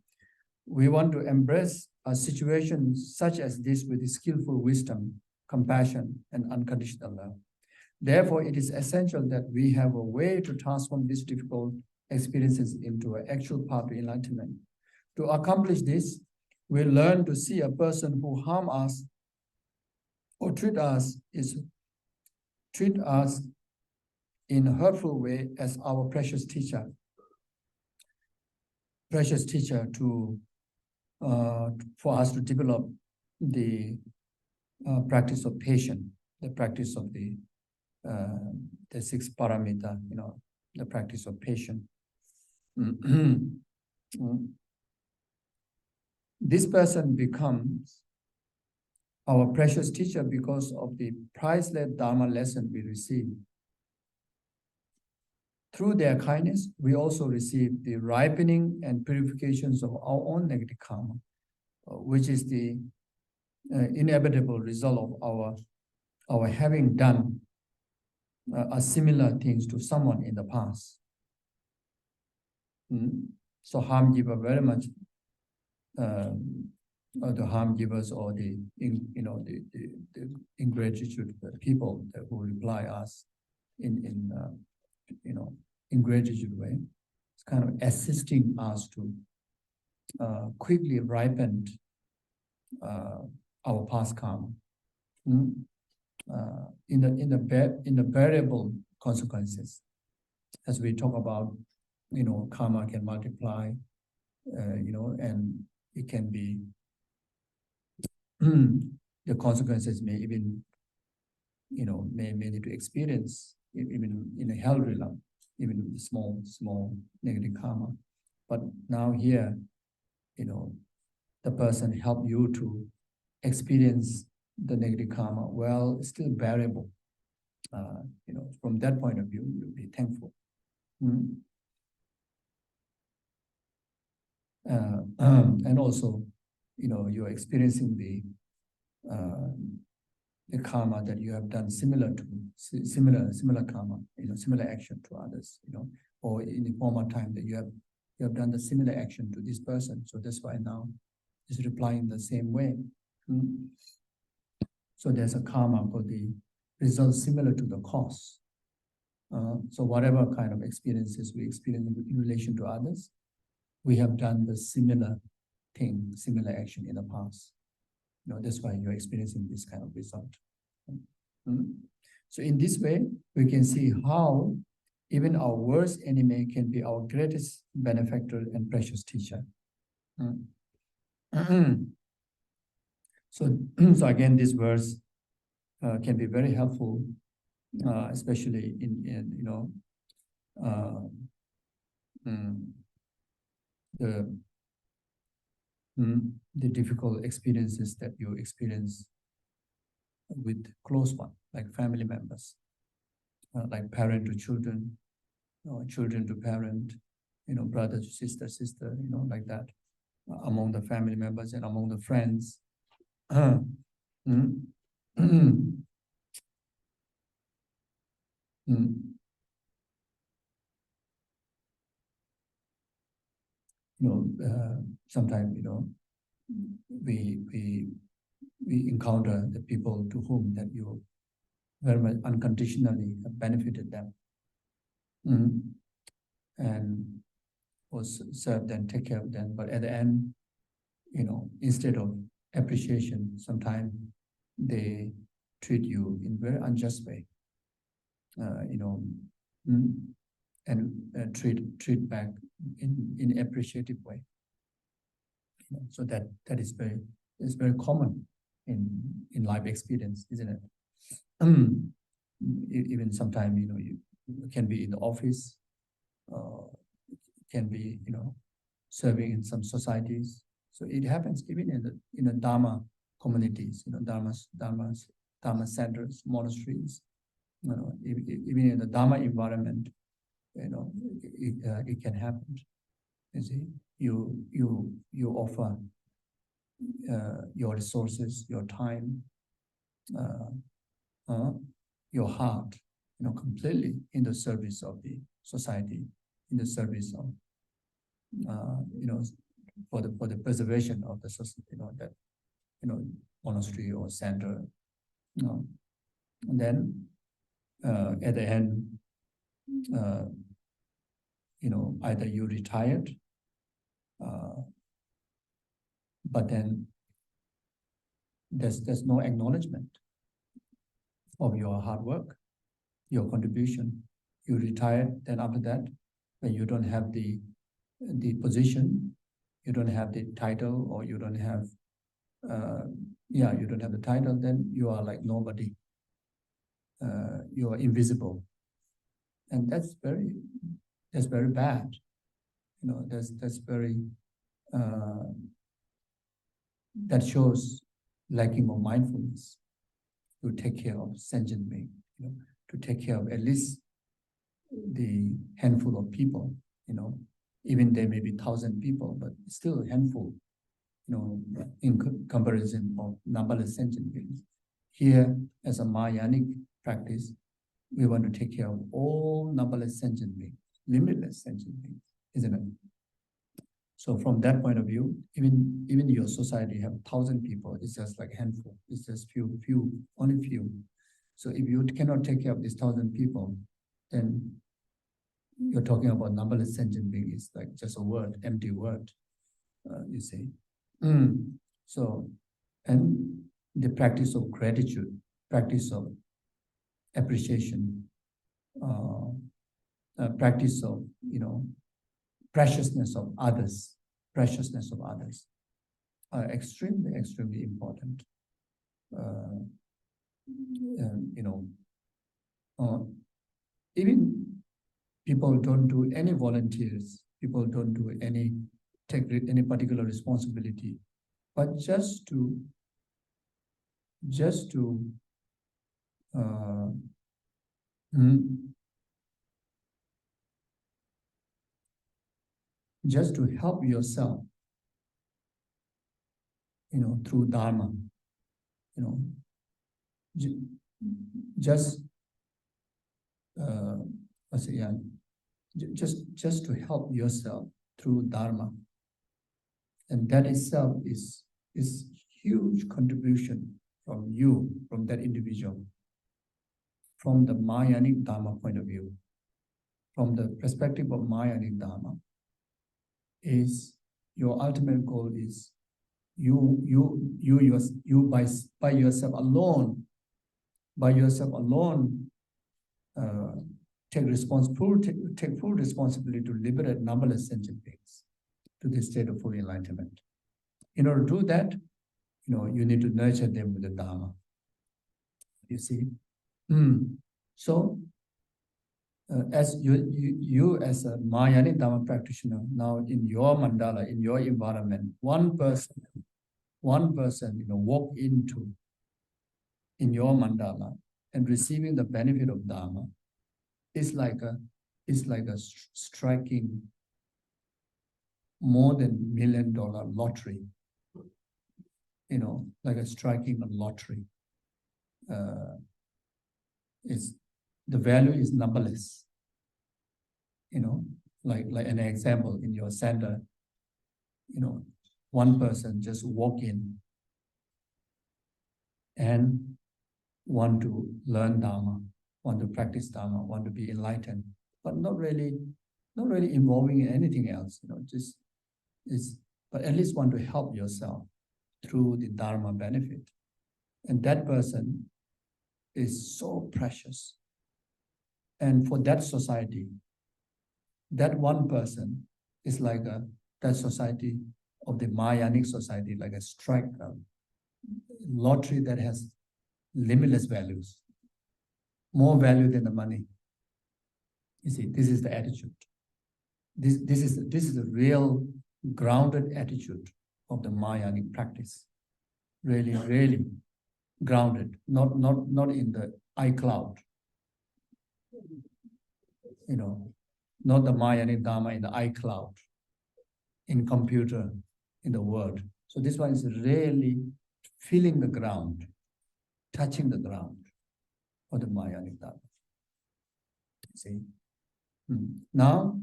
we want to embrace a situation such as this with skillful wisdom, compassion, and unconditional love. Therefore, it is essential that we have a way to transform these difficult experiences into an actual path to enlightenment. To accomplish this, we learn to see a person who harm us or treat us in a hurtful way as our precious teacher. Precious teacher for us to develop the practice of patience, the practice of the 6 paramita, the practice of patience. This person becomes our precious teacher because of the priceless Dharma lesson we receive. Through their kindness, we also receive the ripening and purifications of our own negative karma, which is the inevitable result of our having done a similar things to someone in the past. So harm giver very much, the harm givers or the ingratitude people who reply us in ingratitude way. It's kind of assisting us to quickly ripen our past karma. In the variable consequences, as we talk about, karma can multiply, and it can be the consequences may even, may need to experience even in a hell realm, even small negative karma. But now here, the person help you to experience the negative karma, well, it's still bearable. From that point of view, you'll be thankful. And also, you're experiencing the karma that you have done similar karma, similar action to others, or in the former time that you have done the similar action to this person. So that's why now it's replying the same way. So there's a karma for the result similar to the cause. So whatever kind of experiences we experience in relation to others, we have done the similar thing, similar action in the past. That's why you're experiencing this kind of result. So in this way, we can see how Even our worst enemy can be our greatest benefactor and precious teacher. So, so again, this verse can be very helpful, especially in you know the the difficult experiences that you experience with close one, like family members, like parent to children, children to parent, brother to sister, like that, among the family members and among the friends. Mm. Sometimes, we encounter the people to whom that you very much unconditionally have benefited them, and was served and take care of them. But at the end, instead of appreciation, sometimes they treat you in very unjust way, and treat back in appreciative way. So that is very common in life experience, isn't it? Even sometimes, you can be in the office, can be, serving in some societies. So it happens even in the Dharma communities, Dharma centers, monasteries, even in the Dharma environment, it can happen. You see, you offer your resources, your time, your heart, completely in the service of the society, in the service of, for the preservation of the society, that, monastery or center, and then at the end, either you retired, but then there's no acknowledgement of your hard work, your contribution. You retired, then after that, when you don't have the position, you don't have the title, or you don't have you don't have the title, then you are like nobody. You are invisible, and that's very bad. That's very that shows lacking of mindfulness to take care of sentient being, to take care of at least the handful of people, even there may be 1,000 people, but still a handful, in comparison of numberless sentient beings. Here, as a Mahayanic practice, we want to take care of all numberless sentient beings, limitless sentient beings, isn't it? So from that point of view, even your society have 1,000 people, it's just like a handful. It's just only few. So if you cannot take care of these 1,000 people, then you're talking about numberless sentient beings. It's like just a word, empty word, you see. So, and the practice of gratitude, practice of appreciation, practice of, preciousness of others are extremely, extremely important. Even people don't do any volunteers, people don't do take any particular responsibility, but just to help yourself, through Dharma, just just to help yourself through Dharma, and that itself is huge contribution from that individual, from the Mahayanic Dharma point of view. From the perspective of Mahayanic Dharma, is your ultimate goal is you by yourself alone, take full responsibility to liberate numberless sentient beings to the state of full enlightenment. In order to do that, you need to nurture them with the Dharma. You see? So, as you as a Mahayanic Dharma practitioner, now in your mandala, in your environment, one person, walk into in your mandala and receiving the benefit of Dharma is like a striking more than $1 million lottery. Like a striking a lottery. The value is numberless. Like an example in your center, one person just walk in and want to learn Dharma, want to practice Dharma, want to be enlightened, but not really involving in anything else. But at least want to help yourself through the Dharma benefit. And that person is so precious. And for that society, that one person is like that society of the Mahayanic society, like a strike lottery that has limitless values, more value than the money. You see, this is the attitude. This is a real grounded attitude of the Mahayanic practice. Really, really grounded, not in the iCloud. Not the Mahayanic Dharma in the iCloud, in computer, in the word. So this one is really feeling the ground, touching the ground of the Mahayanic Dharma. See? Now,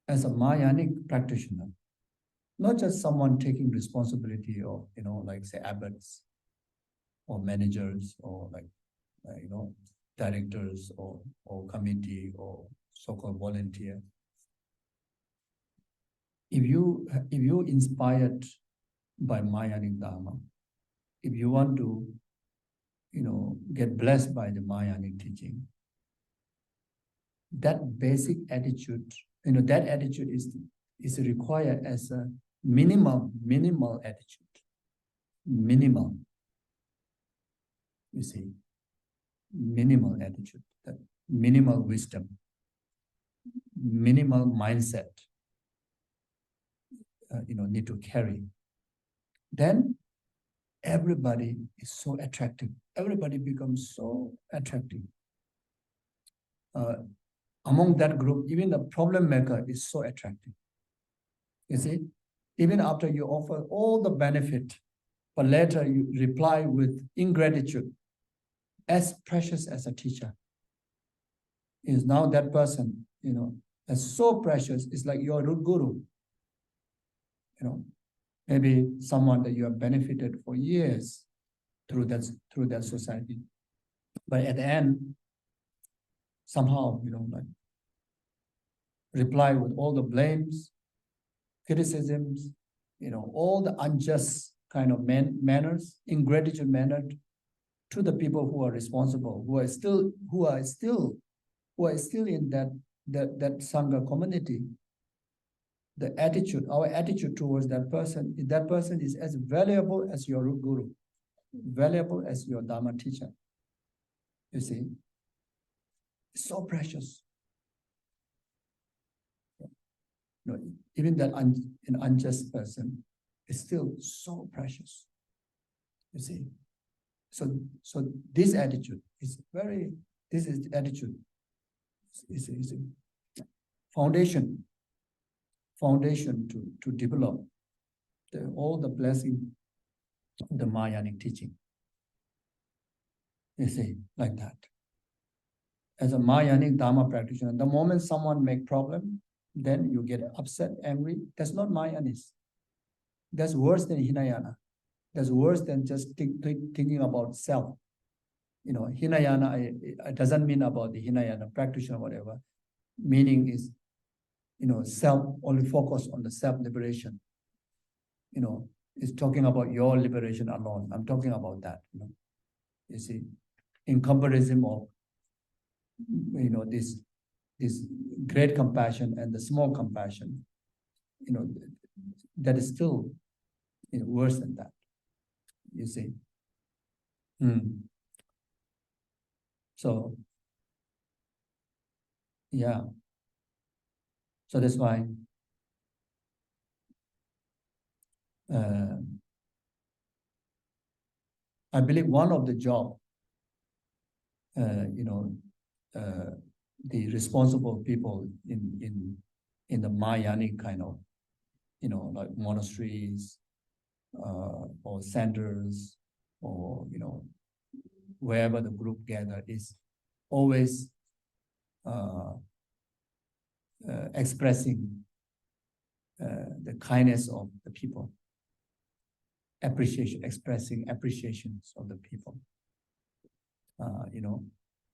as a Mahayanic practitioner, not just someone taking responsibility of, like say abbots or managers or directors or committee or so-called volunteer. If you inspired by Mahayanic Dharma, if you want to, get blessed by the Mahayanic teaching, that basic attitude, that attitude is required as a minimal attitude. Minimal. You see, minimal attitude, that minimal wisdom, minimal mindset, need to carry. Then everybody is so attractive. Everybody becomes so attractive. Among that group, even the problem maker is so attractive. You see, even after you offer all the benefit, but later you reply with ingratitude, as precious as a teacher is now that person, as so precious, it's like your root guru. Maybe someone that you have benefited for years through that society. But at the end, somehow, reply with all the blames, criticisms, all the unjust kind of manners, ingratitude manner to the people who are responsible, who are still in that Sangha community. The attitude, our attitude towards that person is as valuable as your root guru, valuable as your Dharma teacher. You see, it's so precious. Even that an unjust person is still so precious. You see, so this attitude is attitude is a foundation to develop all the blessing of the Mahayanic teaching. You see, like that. As a Mahayanic Dharma practitioner, the moment someone make problem, then you get upset, angry. That's not Mahayanis. That's worse than Hinayana. That's worse than just thinking about self. Hinayana, it doesn't mean about the Hinayana practitioner or whatever. Meaning is, self, only focus on the self-liberation. It's talking about your liberation alone. I'm talking about that, You see, in comparison of, this this great compassion and the small compassion, that is still worse than that, you see. So, yeah. So that's why I believe one of the job, the responsible people in the Mahayanic kind of, like monasteries or centers, or wherever the group gather, is always expressing the kindness of the people, expressing appreciations of the people.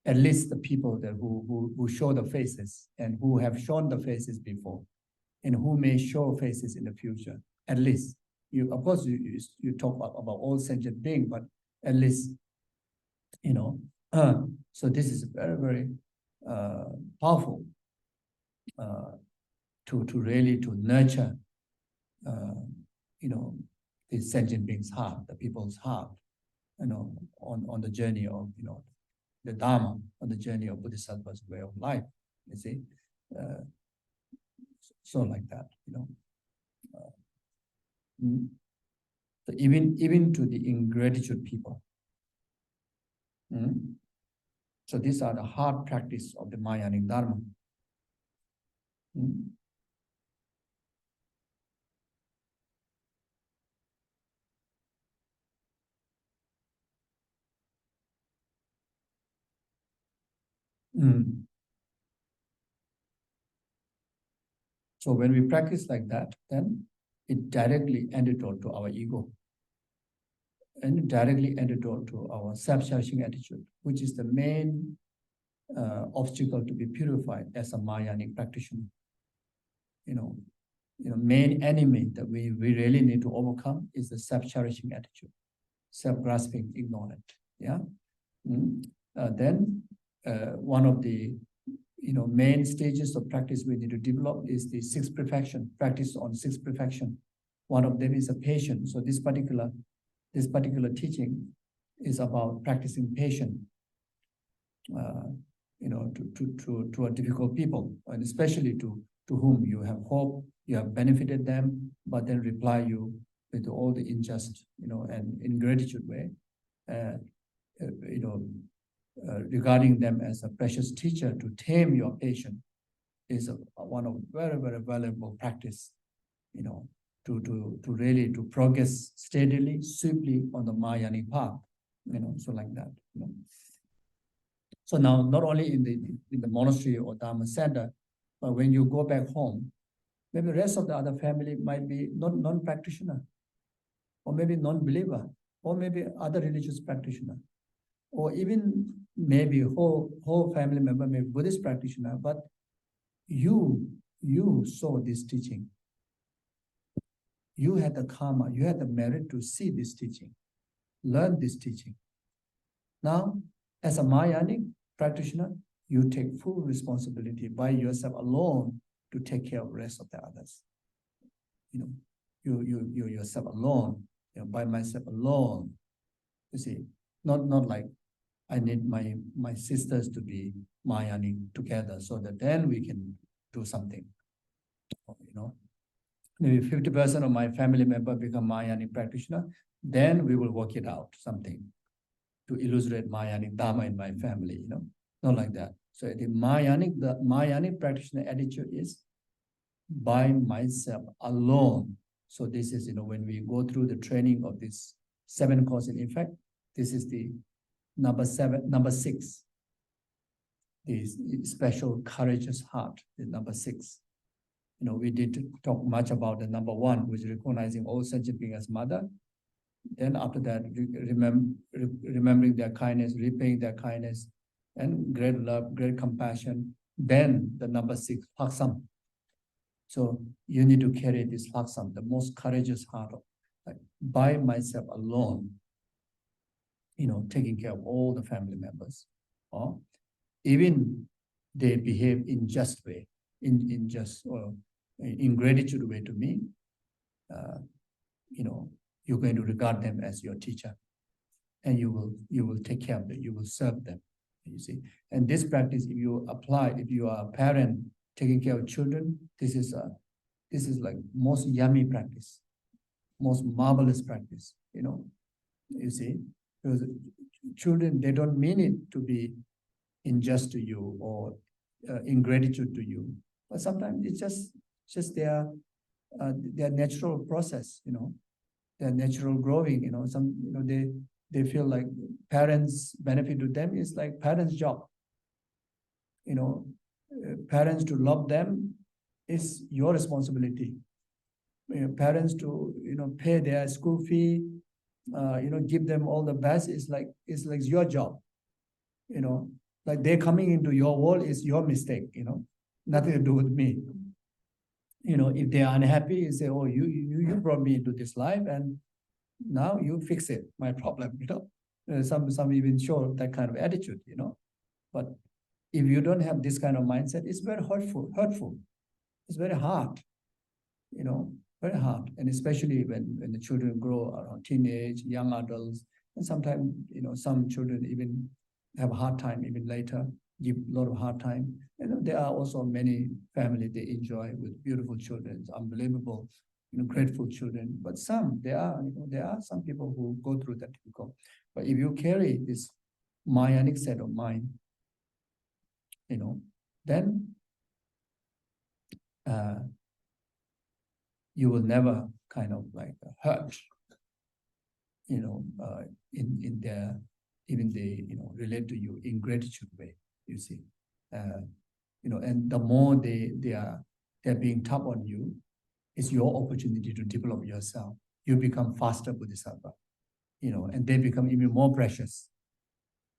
At least the people that who show the faces and who have shown the faces before, and who may show faces in the future. At least of course you talk about all sentient beings, but at least so this is very, very powerful to really to nurture the sentient beings' heart, the people's heart, on the journey of the Dharma, on the journey of Bodhisattva's way of life. You see, so like that, So even to the ingratitude people. So these are the hard practice of the Mahayanic Dharma. So when we practice like that, then it directly antidote to our ego, and directly antidote to our self-cherishing attitude, which is the main obstacle to be purified as a Mahayanic practitioner. Main enemy that we really need to overcome is the self-cherishing attitude, self-grasping, ignorant. Yeah. Then one of the main stages of practice we need to develop is the sixth perfection, practice on sixth perfection. One of them is a patience. So this particular teaching is about practicing patience, to a difficult people, and especially to whom you have hope, you have benefited them, but then reply you with all the unjust, and ingratitude way, regarding them as a precious teacher. To tame your patience is one of very, very valuable practice, to really to progress steadily, swiftly on the Mahayanic path, so like that. So now, not only in the monastery or Dharma center, but when you go back home, maybe the rest of the other family might be non-practitioner, or maybe non-believer, or maybe other religious practitioner, or even maybe whole family member, maybe Buddhist practitioner, but you saw this teaching. You had the karma, you had the merit to see this teaching, learn this teaching. Now, as a Mahayanic practitioner, you take full responsibility by yourself alone to take care of the rest of the others. You yourself alone, by myself alone. You see, not like I need my sisters to be Mahayanic together so that then we can do something. Maybe 50% of my family member become Mahayanic practitioner, then we will work it out, something to illustrate Mahayanic Dharma in my family, not like that. So the Mahayanic practitioner attitude is by myself alone. So this is, when we go through the training of this 7 cause and effect, this is the number 6, the special courageous heart, the number 6. We did talk much about the number 1, which is recognizing all sentient beings as mother. Then after that, remembering their kindness, repaying their kindness, and great love, great compassion. Then the number 6, Paksam. So you need to carry this Paksam, the most courageous heart, like by myself alone, taking care of all the family members. Or even they behave in just way, in just or in gratitude way to me, you're going to regard them as your teacher, and you will take care of them, you will serve them. You see, and this practice, if you apply, if you are a parent taking care of children, this is like most yummy practice, most marvelous practice. You see, because children, they don't mean it to be unjust to you or ingratitude to you, but sometimes it's just their natural process. Their natural growing. They feel like parents' benefit to them is like parents' job. Parents to love them is your responsibility. Parents to pay their school fee, give them all the best is like your job. Like they're coming into your world is your mistake. Nothing to do with me. If they are unhappy, you say, oh, you brought me into this life, and now you fix it, my problem. Some even show that kind of attitude. But if you don't have this kind of mindset, it's very hurtful. It's very hard. Very hard. And especially when the children grow around teenage, young adults, and sometimes some children even have a hard time even later, give a lot of hard time. There are also many families they enjoy with beautiful children, unbelievable, grateful children. But there are some people who go through that difficult. But if you carry this Mayanic set of mind, then you will never kind of like hurt, in their, even they, relate to you in gratitude way, you see. And the more they're being tough on you, it's your opportunity to develop yourself. You become faster Bodhisattva, and they become even more precious,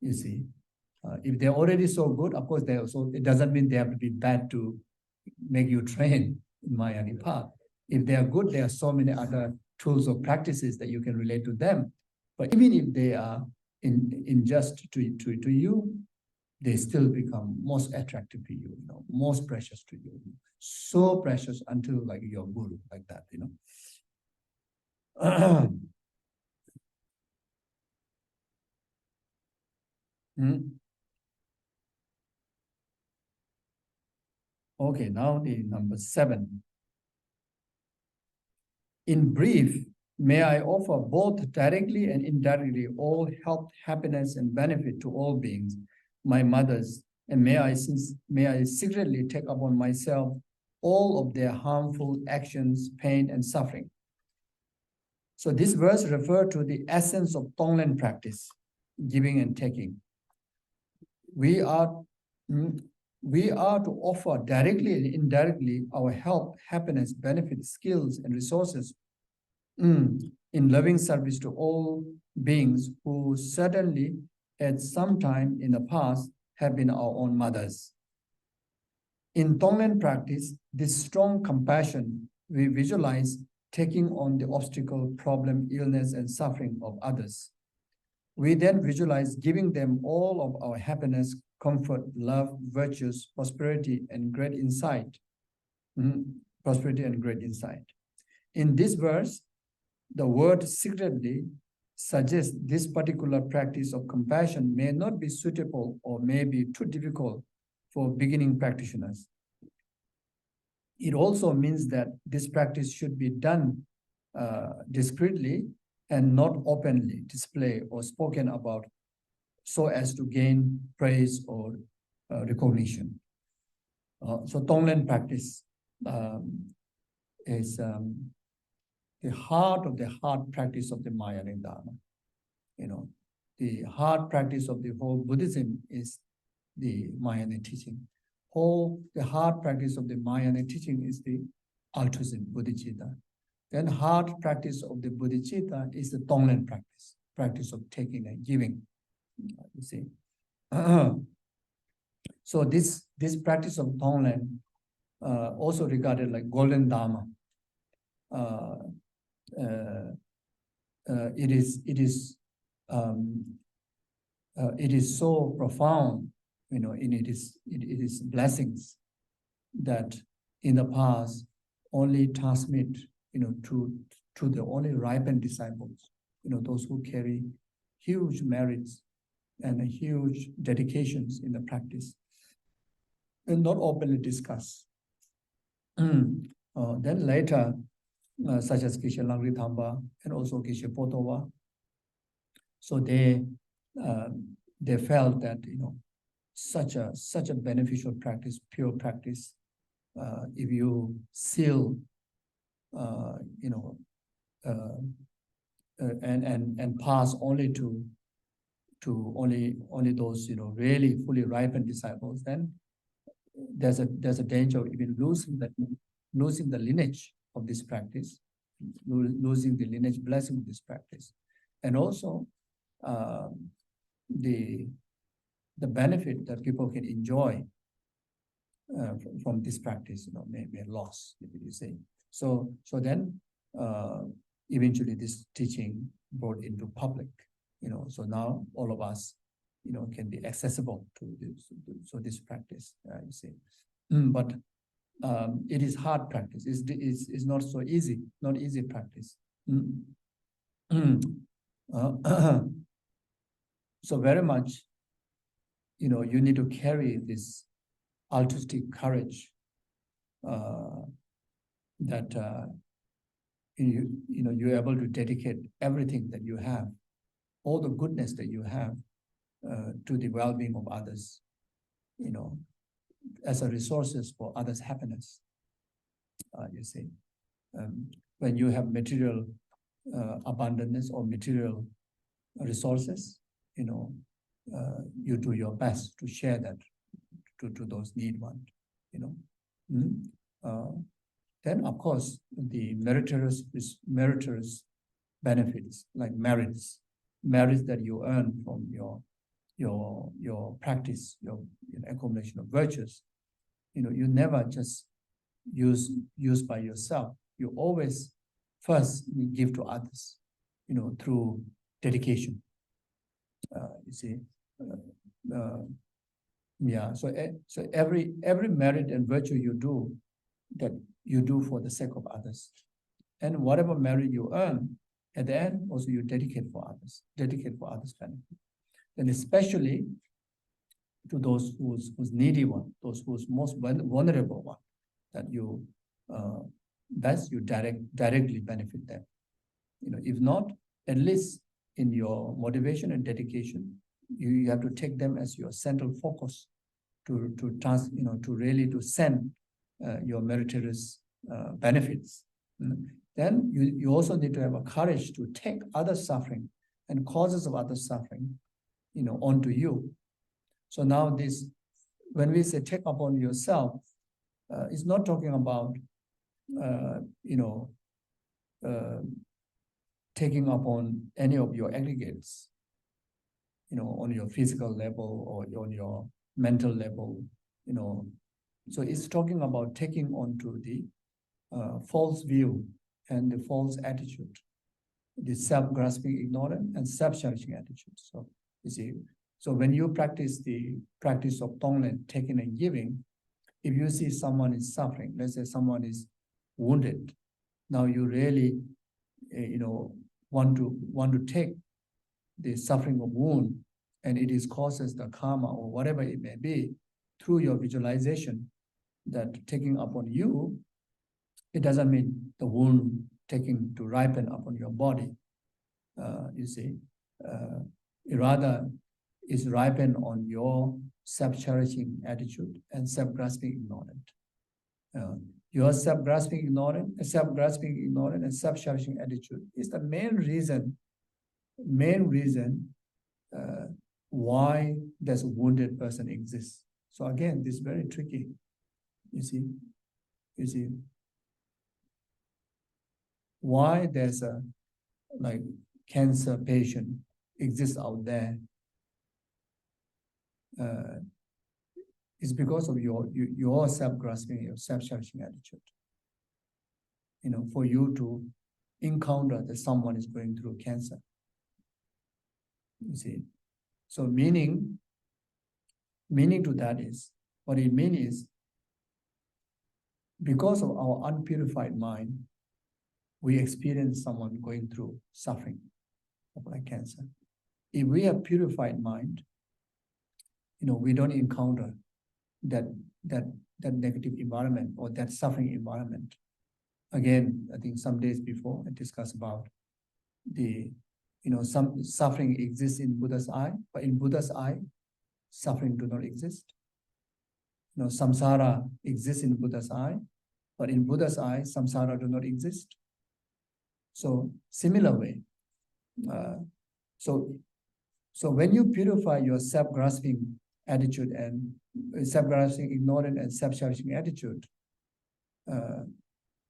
you see. If they're already so good, of course, it doesn't mean they have to be bad to make you train in Mayani path. If they are good, there are so many other tools or practices that you can relate to them. But even if they are unjust to you, they still become most attractive to you, most precious to you. So precious until like your guru, like that, Okay, now the number 7. In brief, may I offer both directly and indirectly all health, happiness, and benefit to all beings, my mothers, and may I secretly take upon myself all of their harmful actions, pain, and suffering. So this verse refers to the essence of Tonglen practice, giving and taking. We are to offer directly and indirectly our health, happiness, benefits, skills, and resources in loving service to all beings who certainly at some time in the past have been our own mothers. In Tonglen practice, this strong compassion we visualize taking on the obstacle, problem, illness, and suffering of others. We then visualize giving them all of our happiness, comfort, love, virtues, prosperity, and great insight. Prosperity and great insight. In this verse, the word secretly suggests this particular practice of compassion may not be suitable or may be too difficult for beginning practitioners. It also means that this practice should be done discreetly and not openly displayed or spoken about so as to gain praise or recognition. So Tonglen practice is the heart of the heart practice of the Mayanic Dharma. The heart practice of the whole Buddhism is the Mayanic teaching. The heart practice of the Mayanic teaching is the altruism, bodhicitta. Then heart practice of the bodhicitta is the Tonglen practice of taking and giving. You see. So this practice of Tonglen also regarded like golden Dharma. It is so profound in it is blessings that in the past only transmit, to the only ripened disciples, those who carry huge merits and huge dedications in the practice, and not openly discuss. Then later, such as Geshe Langri Thamba and also Geshe Potowa, so they felt that such a beneficial practice, pure practice, if you seal, and pass only to only those really fully ripened disciples, then there's a danger of even losing the lineage of this practice, losing the lineage blessing of this practice, and also the benefit that people can enjoy from this practice, may be lost, if you say. So then eventually this teaching brought into public, so now all of us, can be accessible to this practice, you see. But it is hard practice. It's not so easy, not easy practice. So very much, you need to carry this altruistic courage that you're able to dedicate everything that you have, all the goodness that you have, to the well-being of others, as a resources for others' happiness. You see, when you have material abundance or material resources, you do your best to share that to those need one, then of course the meritorious benefits, like merits that you earn from your practice, your accumulation of virtues, you never just use by yourself. You always first give to others, through dedication. You see, yeah. So every merit and virtue you do, that you do for the sake of others, and whatever merit you earn, at the end also you dedicate for others benefit, and especially to those who's needy one, those who's most vulnerable one, that you directly benefit them. If not, at least in your motivation and dedication, you have to take them as your central focus to really send your meritorious benefits. Then you also need to have a courage to take other suffering and causes of other suffering, onto you. So now this, when we say take upon yourself, it's not talking about taking upon any of your aggregates, on your physical level or on your mental level, So it's talking about taking onto the false view and the false attitude, the self-grasping ignorant and self-cherishing attitude. So you see, so when you practice the practice of Tonglen, taking and giving, if you see someone is suffering, let's say someone is wounded, now you really, want to take the suffering of wound, and it is causes the karma or whatever it may be, through your visualization, that taking upon you, it doesn't mean the wound taking to ripen upon your body. You see, it rather is ripen on your self-cherishing attitude and self-grasping ignorant. Your self-grasping ignorant and self-cherishing attitude is the main reason why there's a wounded person exists. So again, this is very tricky. You see, why there's a cancer patient exists out there, is because of your self-grasping, your self-cherishing attitude. For you to encounter that someone is going through cancer. You see, so meaning Meaning to that is, what it means is, because of our unpurified mind, we experience someone going through suffering like cancer. If we have purified mind, we don't encounter that negative environment or that suffering environment. Again, I think some days before I discussed about some suffering exists in Buddha's eye, but in Buddha's eye, suffering do not exist. Samsara exists in Buddha's eye, but in Buddha's eye, samsara do not exist. So similar way, so when you purify your self-grasping attitude and self-grasping, ignorant, and self-cherishing attitude,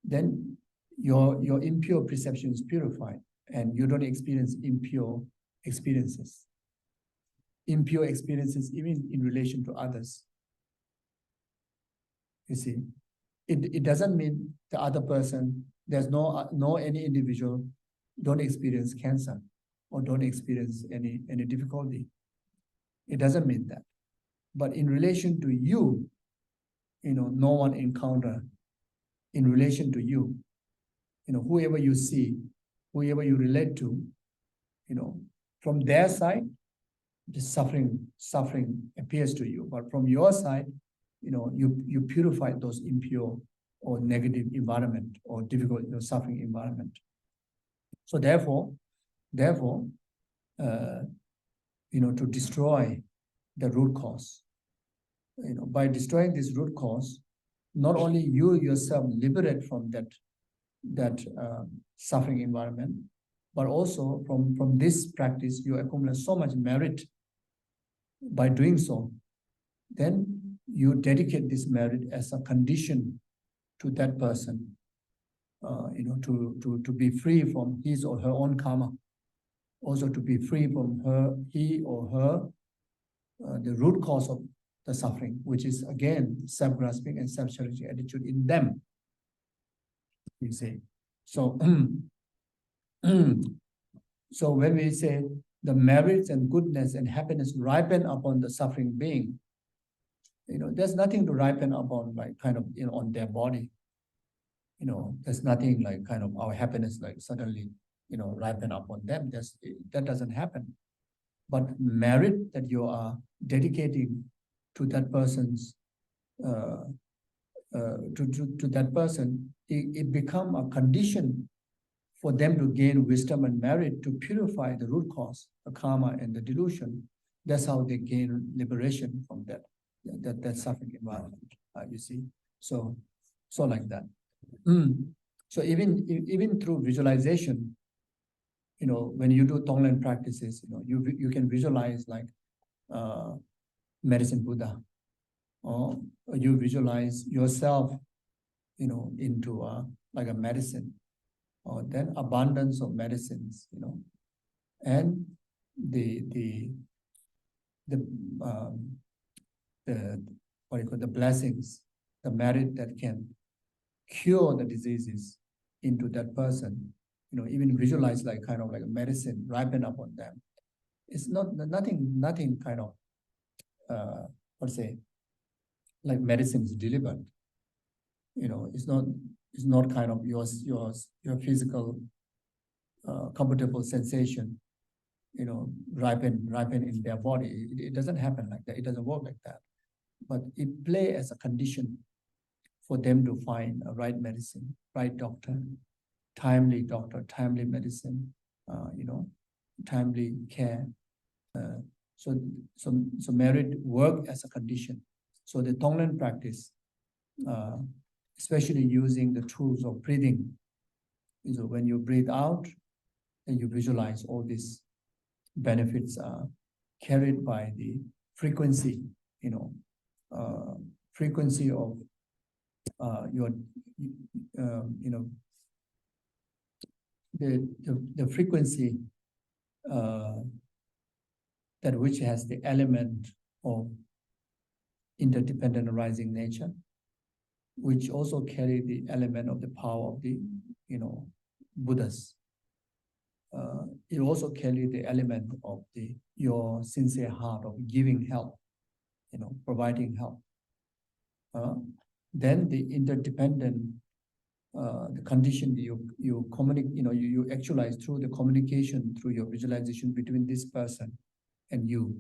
then your impure perception is purified, and you don't experience impure experiences. Impure experiences, even in relation to others. You see, it doesn't mean the other person, there's no any individual don't experience cancer or don't experience any difficulty. It doesn't mean that. But in relation to you, no one encounter in relation to you, whoever you see, whoever you relate to, from their side, the suffering appears to you. But from your side, you purify those impure or negative environment or difficult, suffering environment. So therefore, to destroy the root cause, by destroying this root cause, not only you yourself liberate from that suffering environment, but also from this practice, you accumulate so much merit. By doing so, then you dedicate this merit as a condition to that person, to be free from his or her own karma, also to be free from he or her, the root cause of the suffering, which is again self-grasping and self-cherishing attitude in them. You see, so so when we say the merits and goodness and happiness ripen upon the suffering being, there's nothing to ripen upon like kind of on their body. There's nothing like kind of our happiness like suddenly ripen upon them. That doesn't happen. But merit that you are dedicating to that person's to that person, it become a condition for them to gain wisdom and merit to purify the root cause, the karma and the delusion. That's how they gain liberation from that suffering environment. You see, so like that. So even through visualization, when you do Tonglen practices, you can visualize like medicine Buddha, or you visualize yourself, into like a medicine, or then abundance of medicines, and the what you call the blessings, the merit that can cure the diseases into that person, even visualize like kind of like a medicine ripen upon them. It's nothing kind of let's say like medicine is delivered. It's not kind of your physical comfortable sensation, ripen in their body. It doesn't happen like that. It doesn't work like that. But it play as a condition for them to find a right medicine, right doctor, timely medicine, timely care. So merit work as a condition. So the Tonglen practice, especially using the tools of breathing, when you breathe out, then you visualize all these benefits are carried by the frequency, frequency of your, the frequency that which has the element of interdependent arising nature, which also carry the element of the power of the, Buddhas. It also carry the element of your sincere heart of giving help. providing help. Then the interdependent, the condition you communicate, you actualize through the communication, through your visualization between this person and you,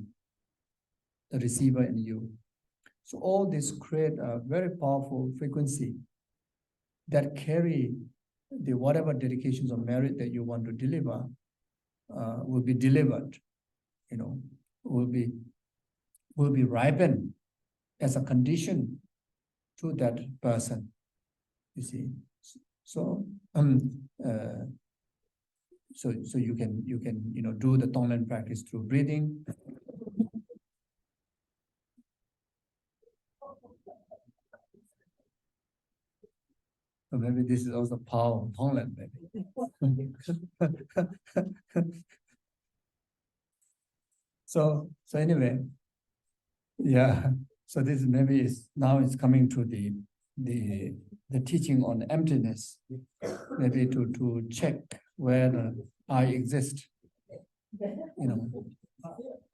the receiver and you. So all this create a very powerful frequency that carry the whatever dedications of merit that you want to deliver will be delivered, will be ripened as a condition to that person. You see, so so you can do the Tonglen practice through breathing. So maybe this is also power of Tonglen, maybe. So anyway, yeah. So this maybe is now it's coming to the teaching on emptiness, maybe to check where the I exist.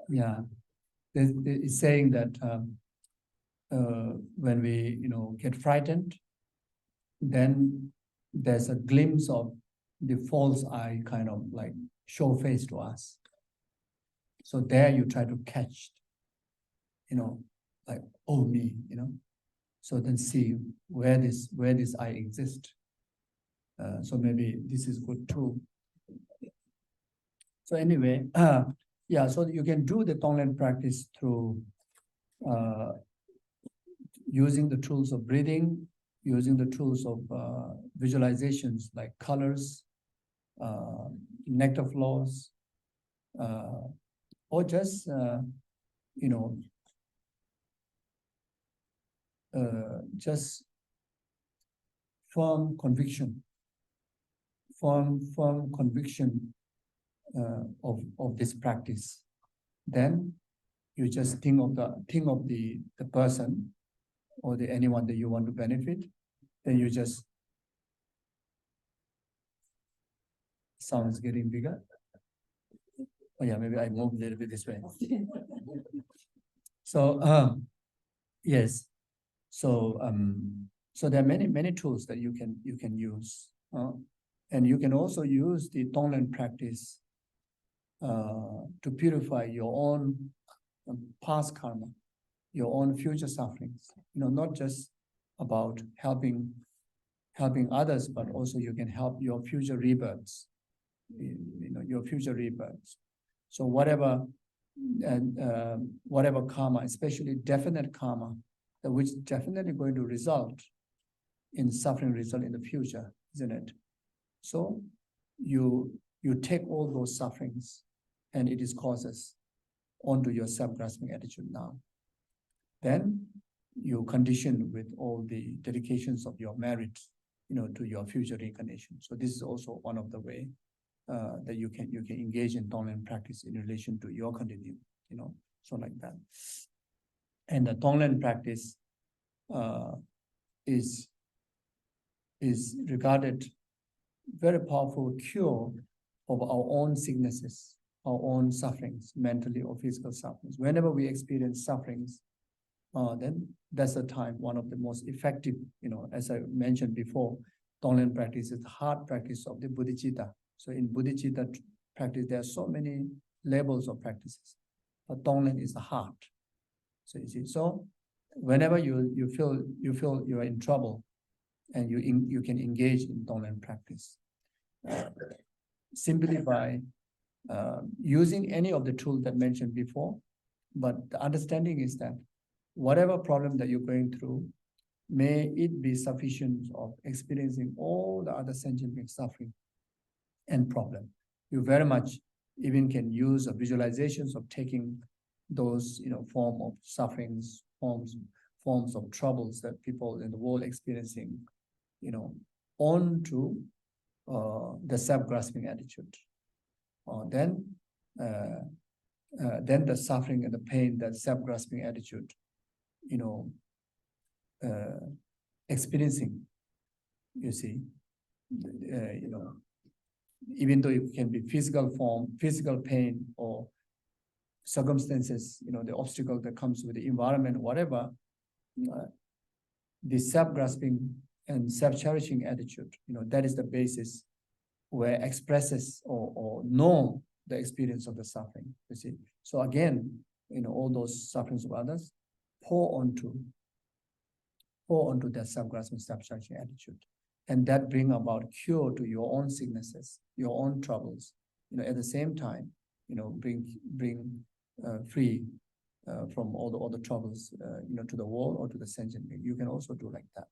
Yeah. It's saying that when we get frightened, then there's a glimpse of the false I kind of like show face to us. So there you try to catch, like, oh me, so then see where this I exist. So maybe this is good too. So anyway, yeah, so you can do the Tonglen practice through using the tools of breathing, using the tools of visualizations like colors, nectar flows, or just just firm conviction of this practice. Then you just think of the person or anyone that you want to benefit. Then you just, sound is getting bigger. Oh yeah, maybe I move a little bit this way. So yes, so there are many tools that you can use, and you can also use the Tonglen practice to purify your own past karma, your own future sufferings. Not just about helping others, but also you can help your future rebirths. Your future rebirths. So whatever karma, especially definite karma, which is definitely going to result in suffering result in the future, isn't it? So you take all those sufferings and it is causes onto your self-grasping attitude now. Then you condition with all the dedications of your merit, to your future reincarnation. So this is also one of the way that you can engage in Tonglen practice in relation to your continuum, so like that. And the Tonglen practice is regarded very powerful cure of our own sicknesses, our own sufferings, mentally or physical sufferings. Whenever we experience sufferings, then that's the time, one of the most effective, as I mentioned before, Tonglen practice is the hard practice of the bodhicitta. So in bodhicitta practice, there are so many levels of practices, but Tonglen is the heart. So you see, so whenever you feel you are in trouble, and you can engage in Tonglen practice simply by using any of the tools that mentioned before. But the understanding is that whatever problem that you're going through, may it be sufficient of experiencing all the other sentient beings suffering and problem. You very much even can use visualizations of taking those form of sufferings, forms of troubles that people in the world experiencing, onto the self-grasping attitude. Then the suffering and the pain that self-grasping attitude, experiencing, you see, even though it can be physical form, physical pain, or circumstances, the obstacle that comes with the environment, whatever, the self-grasping and self-cherishing attitude, that is the basis where expresses or know the experience of the suffering, you see. So again, all those sufferings of others pour onto that self-grasping, self-cherishing attitude. And that bring about cure to your own sicknesses, your own troubles, at the same time, bring free from all the troubles, to the world or to the sentient being. You can also do like that.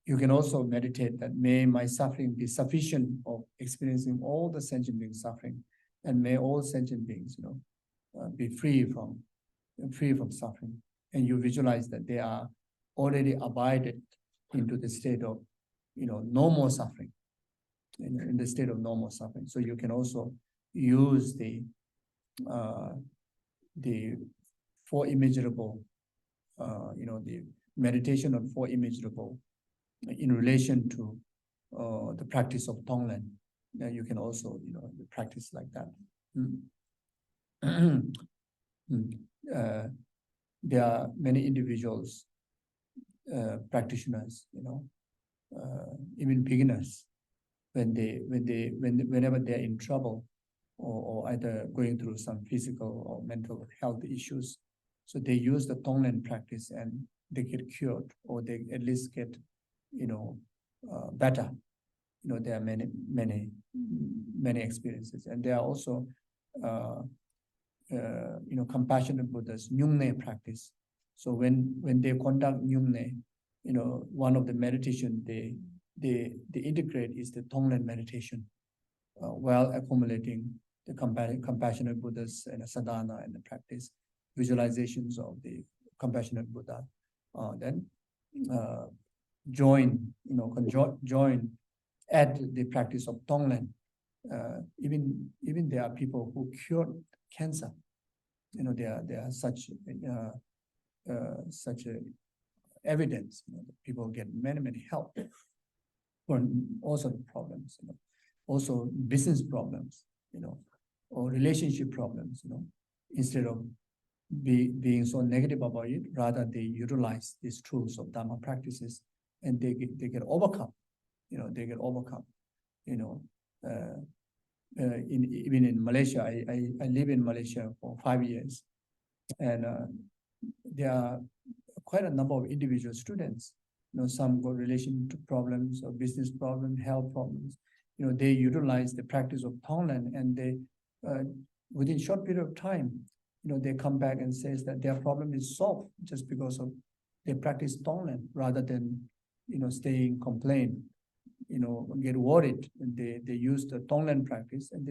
You can also meditate that may my suffering be sufficient of experiencing all the sentient beings' suffering, and may all sentient beings, be free from suffering. And you visualize that they are already abided into the state of, no more suffering, in the state of no more suffering. So you can also use the four immeasurable, the meditation on four immeasurable in relation to the practice of Tonglen. You can also, practice like that. There are many individuals, practitioners, even beginners, whenever they're in trouble or either going through some physical or mental health issues, so they use the Tonglen practice and they get cured, or they at least get, better. There are many experiences, and there are also, compassionate Buddhas, Nyungne practice. So when they conduct Nyungne, one of the meditation they integrate is the Tonglen meditation, while accumulating the compassionate Buddhas and sadhana and the practice, visualizations of the compassionate Buddha. Then join add the practice of Tonglen. Even there are people who cured cancer. There are such evidence. People get many help for all sorts of problems. Also business problems. Or relationship problems. Instead of being so negative about it, rather they utilize these tools of Dharma practices, and they get overcome. They get overcome. Even in Malaysia, I live in Malaysia for 5 years, and there are quite a number of individual students. Some got relationship problems or business problems, health problems. They utilize the practice of Tonglen, and they within a short period of time, they come back and says that their problem is solved just because of they practice Tonglen, rather than staying complain, get worried. And they use the Tonglen practice, and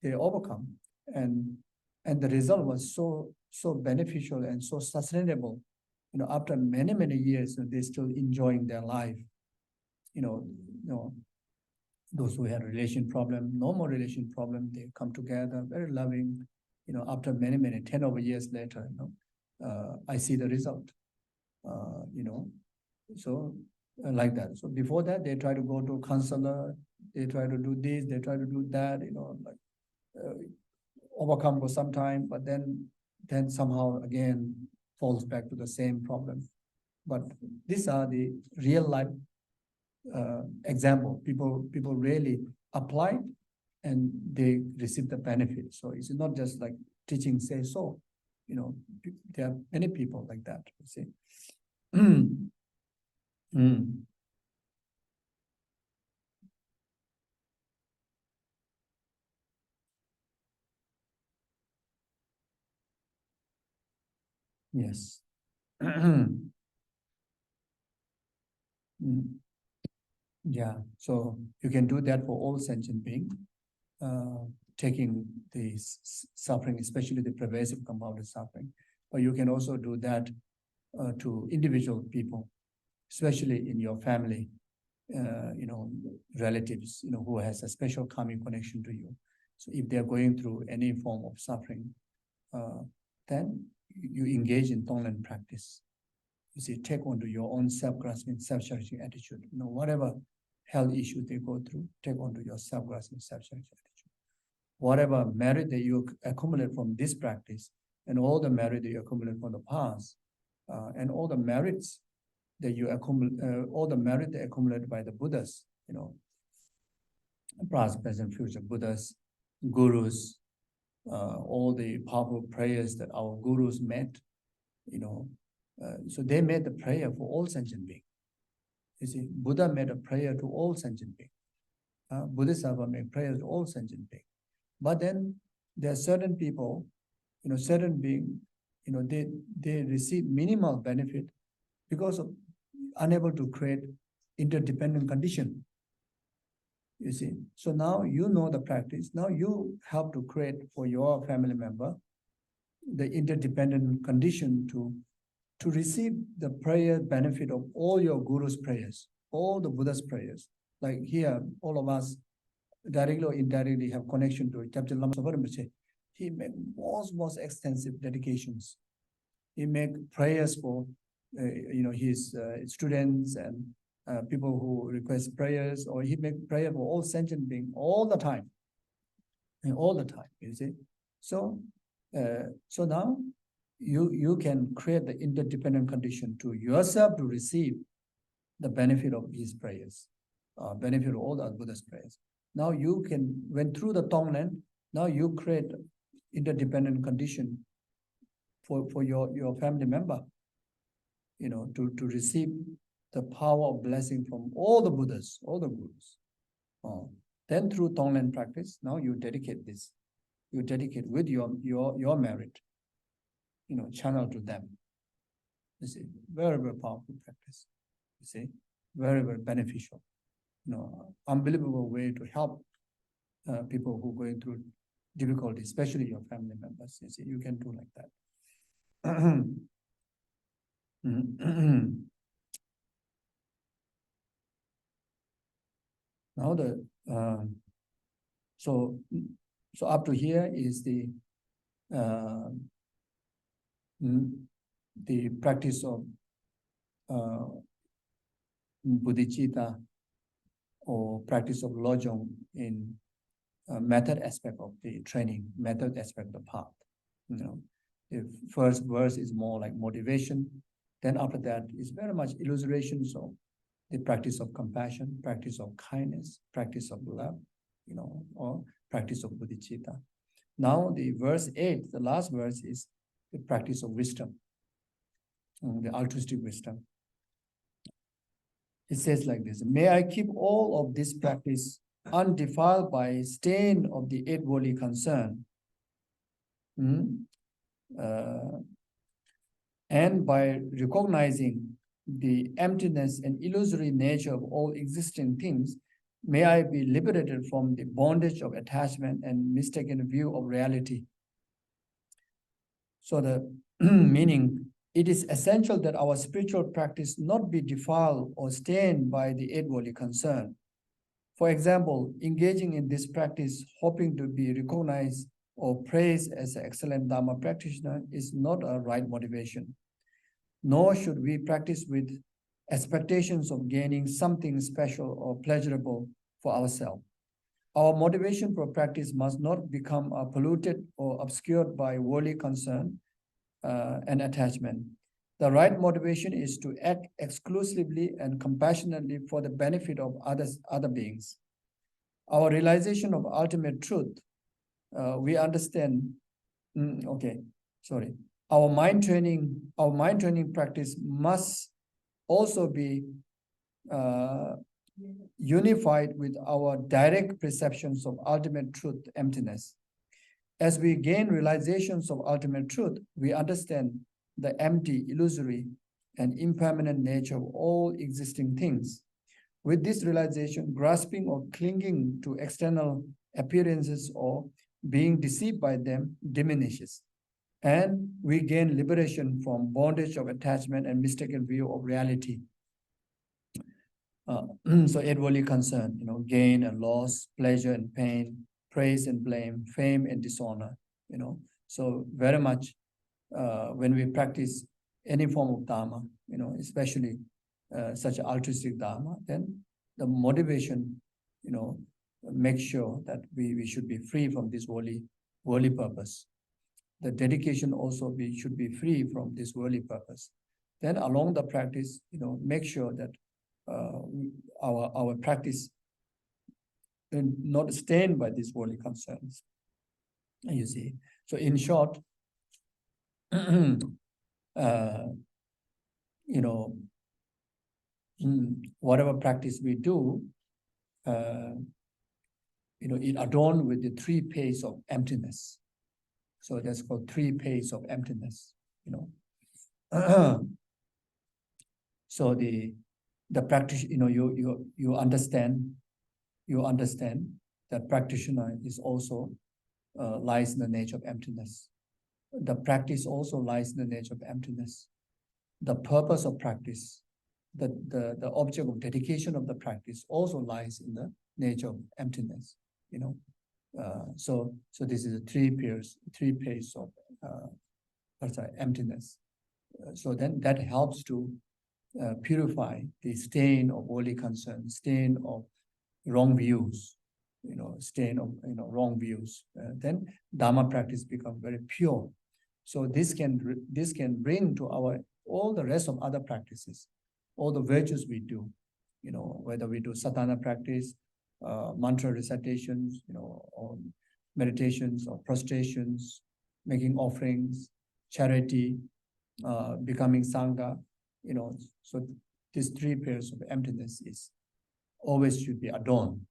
they overcome, and the result was so beneficial and so sustainable. After many years, they're still enjoying their life. Those who had relation problem, no more relation problem, they come together, very loving. After many 10 over years later, I see the result. So like that. So before that, they try to go to a counselor, they try to do this, they try to do that, overcome for some time, but then somehow again falls back to the same problem. But these are the real life example. People really apply and they receive the benefit. So it's not just like teaching say so. There are many people like that, you see. Yes. Yeah, so you can do that for all sentient beings, taking the suffering, especially the pervasive compounded suffering. But you can also do that to individual people, especially in your family, relatives, who has a special karmic connection to you. So if they're going through any form of suffering, then you engage in Tonglen practice. You see, take onto your own self-grasping, self-cherishing attitude. Whatever health issue they go through, take onto your self-grasping, self-cherishing attitude. whatever merit that you accumulate from this practice, and all the merit that you accumulate from the past, and all the merits that you accumulate, all the merit that accumulated by the Buddhas, past, present, future Buddhas, gurus, all the powerful prayers that our gurus made, so they made the prayer for all sentient beings. You see, Buddha made a prayer to all sentient beings. Bodhisattva made prayers to all sentient beings. But then there are certain people, certain beings, they receive minimal benefit because of unable to create interdependent condition. You see, so now you know the practice. Now you help to create for your family member the interdependent condition to receive the prayer benefit of all your guru's prayers, all the Buddha's prayers. Like here, all of us directly or indirectly have connection to it. He made most extensive dedications. He made prayers for his students and people who request prayers, or he made prayer for all sentient beings all the time, you see. So now you can create the interdependent condition to yourself to receive the benefit of his prayers, benefit of all the Buddha's prayers. Now you can, when through the Tonglen, now you create interdependent condition for your family member, to receive the power of blessing from all the Buddhas, all the gurus. Then through Tonglen practice, now you dedicate this. You dedicate with your merit, channel to them. You see, very, very powerful practice. You see, very, very beneficial. Unbelievable way to help people who are going through difficulty, especially your family members. You see, you can do like that. Now so up to here is the practice of bodhicitta, or practice of lojong in method aspect of the training, method aspect of the path. The first verse is more like motivation. Then after that is very much illustration. So the practice of compassion, practice of kindness, practice of love, or practice of bodhicitta. Now the verse 8, the last verse, is the practice of wisdom, the altruistic wisdom. It says like this: may I keep all of this practice undefiled by stain of the eight worldly concern, and by recognizing the emptiness and illusory nature of all existing things, may I be liberated from the bondage of attachment and mistaken view of reality. So the meaning, it is essential that our spiritual practice not be defiled or stained by the eight worldly concern. For example, engaging in this practice, hoping to be recognized or praised as an excellent Dharma practitioner, is not a right motivation. Nor should we practice with expectations of gaining something special or pleasurable for ourselves. Our motivation for practice must not become polluted or obscured by worldly concern and attachment. The right motivation is to act exclusively and compassionately for the benefit of other beings. Our realization of ultimate truth, we understand. Our mind training practice must also be unified with our direct perceptions of ultimate truth, emptiness. As we gain realizations of ultimate truth, we understand the empty, illusory, and impermanent nature of all existing things. With this realization, grasping or clinging to external appearances or being deceived by them diminishes, and we gain liberation from bondage of attachment and mistaken view of reality. So eight worldly concern, gain and loss, pleasure and pain, praise and blame, fame and dishonor, So very much when we practice any form of Dharma, especially such altruistic Dharma, then the motivation, make sure that we should be free from this worldly purpose. The dedication also should be free from this worldly purpose. Then along the practice, make sure that our practice not stained by these worldly concerns. You see. So in short, whatever practice we do, it adorned with the 3 pays of emptiness. So that's called 3 pays of emptiness. So the practice, you understand that practitioner is also lies in the nature of emptiness. The practice also lies in the nature of emptiness. The purpose of practice, the object of dedication of the practice also lies in the nature of emptiness. So this is a 3 pays of emptiness. So then that helps to purify the stain of worldly concern, stain of wrong views, stain of wrong views. Then Dharma practice becomes very pure. So this can bring to all the rest of other practices, all the virtues we do, whether we do sadhana practice, mantra recitations, or meditations or prostrations, making offerings, charity, becoming sangha, so these 3 pairs of emptiness is always should be adorned.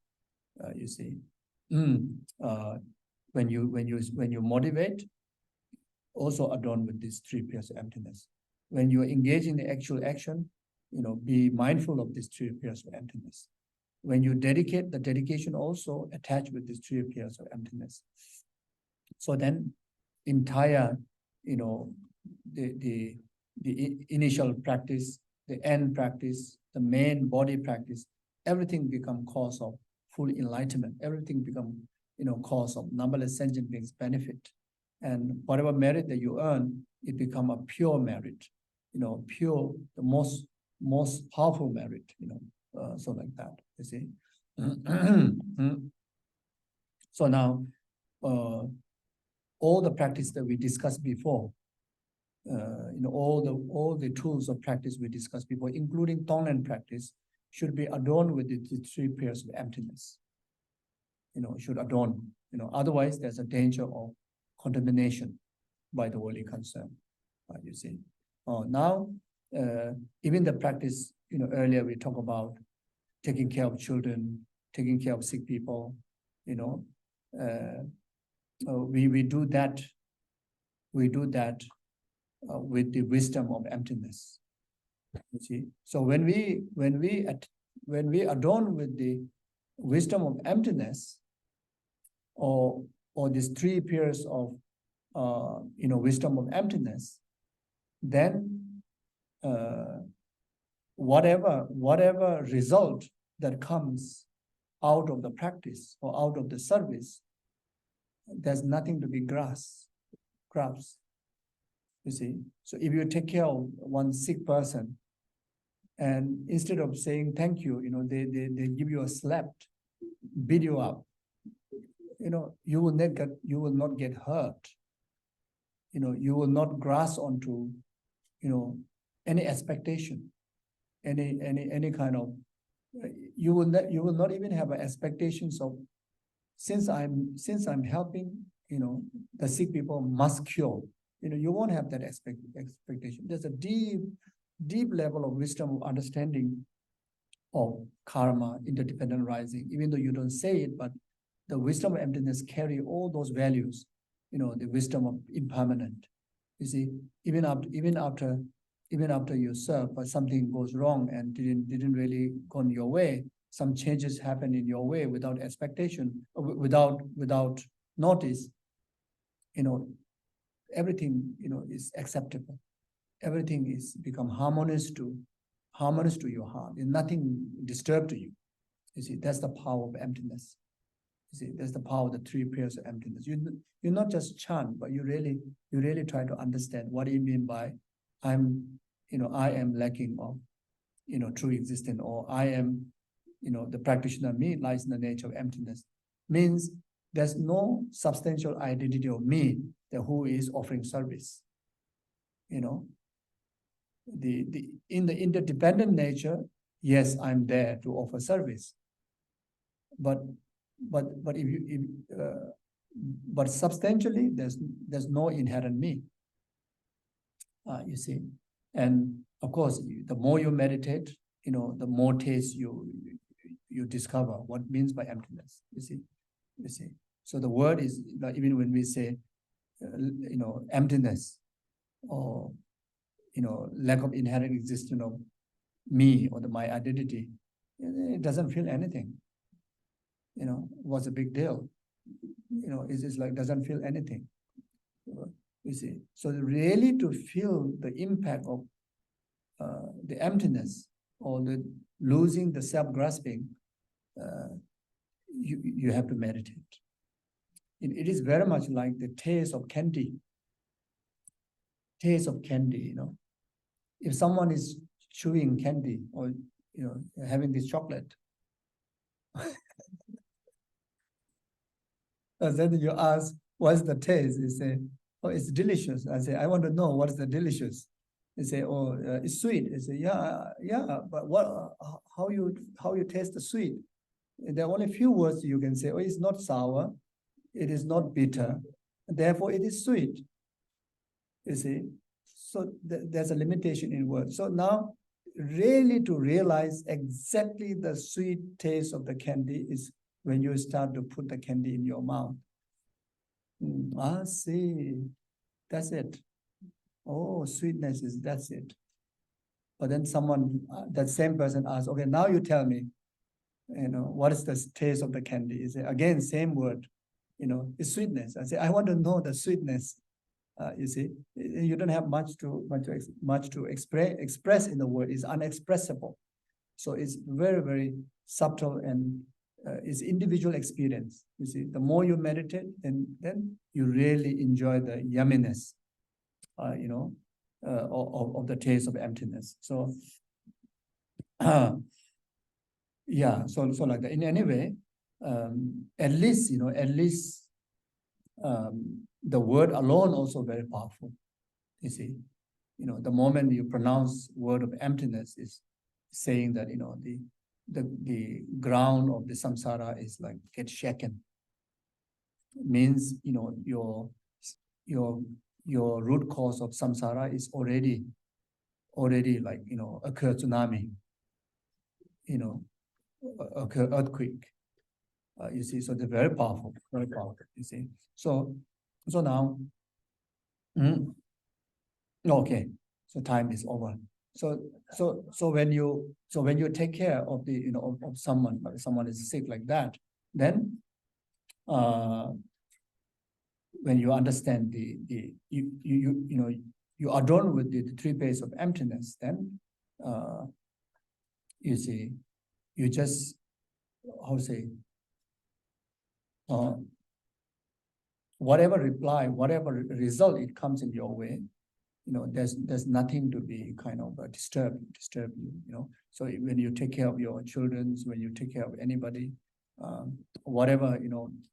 You see, when you motivate, also adorned with these 3 pairs of emptiness. When you engage in the actual action, be mindful of these 3 pairs of emptiness. When you dedicate, the dedication also attached with these 3 pairs of emptiness. So then, entire, the initial practice, the end practice, the main body practice, everything become cause of full enlightenment. Everything become, cause of numberless sentient beings benefit. And whatever merit that you earn, it become a pure merit, pure, the most powerful merit, so like that, you see. So now, all the practice that we discussed before, all the tools of practice we discussed before, including Tonglen practice, should be adorned with the 3 pairs of emptiness. Should adorn. Otherwise there's a danger of contamination by the worldly concern. You see. Now, even the practice, earlier we talked about taking care of children, taking care of sick people. We do that. We do that with the wisdom of emptiness. You see. So when we adorn with the wisdom of emptiness, or these 3 pairs of wisdom of emptiness, then whatever result that comes out of the practice or out of the service, there's nothing to be grasped. You see. So if you take care of one sick person, and instead of saying thank you, they give you a slap, beat you up. You will not get hurt. You will not grasp onto, any expectation, any kind of. You will not even have expectations of, since I'm helping, the sick people must cure. You won't have that expectation. There's a deep level of wisdom, of understanding of karma, interdependent rising. Even though you don't say it, but the wisdom of emptiness carry all those values. The wisdom of impermanent. You see, even after you serve, but something goes wrong and didn't really go your way, some changes happen in your way without expectation, without notice. Everything is acceptable. Everything is become harmonious to your heart, and nothing disturbed to you. You see, that's the power of emptiness. You see, that's the power of the 3 pairs of emptiness. You not just chant, but you really try to understand what you mean by I am lacking of true existence, or I am the practitioner me lies in the nature of emptiness. Means there's no substantial identity of me, the who is offering service. In the interdependent nature, yes, I'm there to offer service. But substantially, there's no inherent me. You see, and of course, the more you meditate, the more taste you discover what means by emptiness. You see. So the word is like, even when we say, emptiness, or lack of inherent existence of me or my identity, it doesn't feel anything. What's a big deal? It's like doesn't feel anything. You see, so really to feel the impact of the emptiness or the losing the self-grasping, you have to meditate. It is very much like the taste of candy. Taste of candy, if someone is chewing candy or having this chocolate, and then you ask, what's the taste? You say, oh, it's delicious. I say, I want to know what's the delicious. They say, oh, it's sweet. I say, yeah, but how you taste the sweet? There are only a few words you can say. Oh, it's not sour, it is not bitter, therefore it is sweet. You see, so there's a limitation in words. So now, really to realize exactly the sweet taste of the candy is when you start to put the candy in your mouth. See, that's it. Oh, sweetness that's it. But then someone, that same person asks, okay, now you tell me, what is the taste of the candy? Is it again same word? It's sweetness. I say, I want to know the sweetness. You see, you don't have much to express in the word. It's unexpressible. So it's very, very subtle, and it's individual experience. You see, the more you meditate, then you really enjoy the yumminess, of the taste of emptiness. So, yeah. So like that. In any way, at least the word alone also very powerful. You see, the moment you pronounce word of emptiness is saying that the ground of the samsara is like get shaken. It means your root cause of samsara is already like occur tsunami, occur earthquake. You see, so they're very powerful. You see, so now, okay, so time is over. So when you take care of the of someone, like someone is sick like that, then when you understand you adorn with the three bays of emptiness, then you see, you just, how to say, whatever reply, whatever result it comes in your way, there's nothing to be kind of disturb you. So when you take care of your children, when you take care of anybody, whatever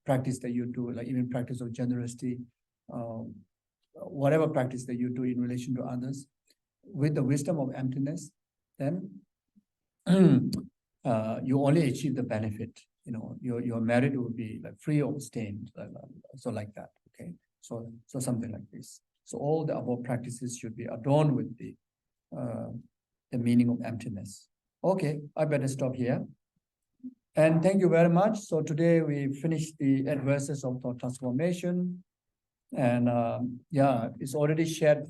practice that you do, like even practice of generosity, whatever practice that you do in relation to others, with the wisdom of emptiness, then you only achieve the benefit. Your merit will be like free of stain, so like that. Okay, so something like this. So all the above practices should be adorned with the meaning of emptiness. Okay, I better stop here. And thank you very much. So today we finished the adverses of thought transformation, and yeah, it's already shared.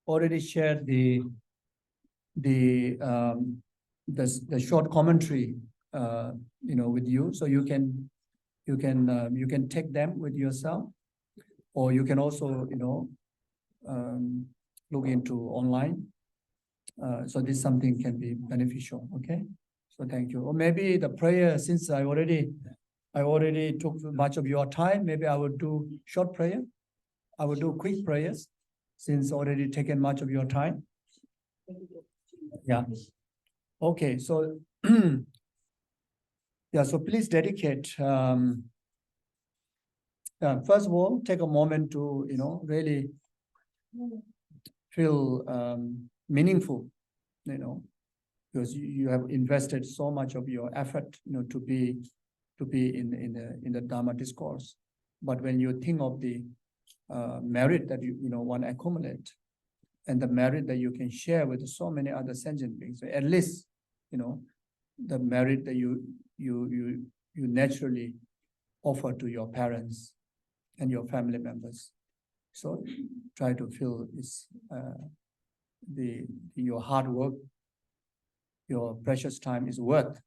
Already shared the short commentary, with you, so you can take them with yourself, or you can also look into online. So this something can be beneficial. Okay, so thank you. Or maybe the prayer, since I already took much of your time, maybe I will do short prayer. I will do quick prayers, since already taken much of your time. Yeah. Okay, so yeah, so please dedicate. First of all, take a moment to really feel meaningful, because you have invested so much of your effort, to be in the Dharma discourse. But when you think of the merit that you want to accumulate, and the merit that you can share with so many other sentient beings, at least the merit that you naturally offer to your parents and your family members. So try to feel this your hard work, your precious time is worth.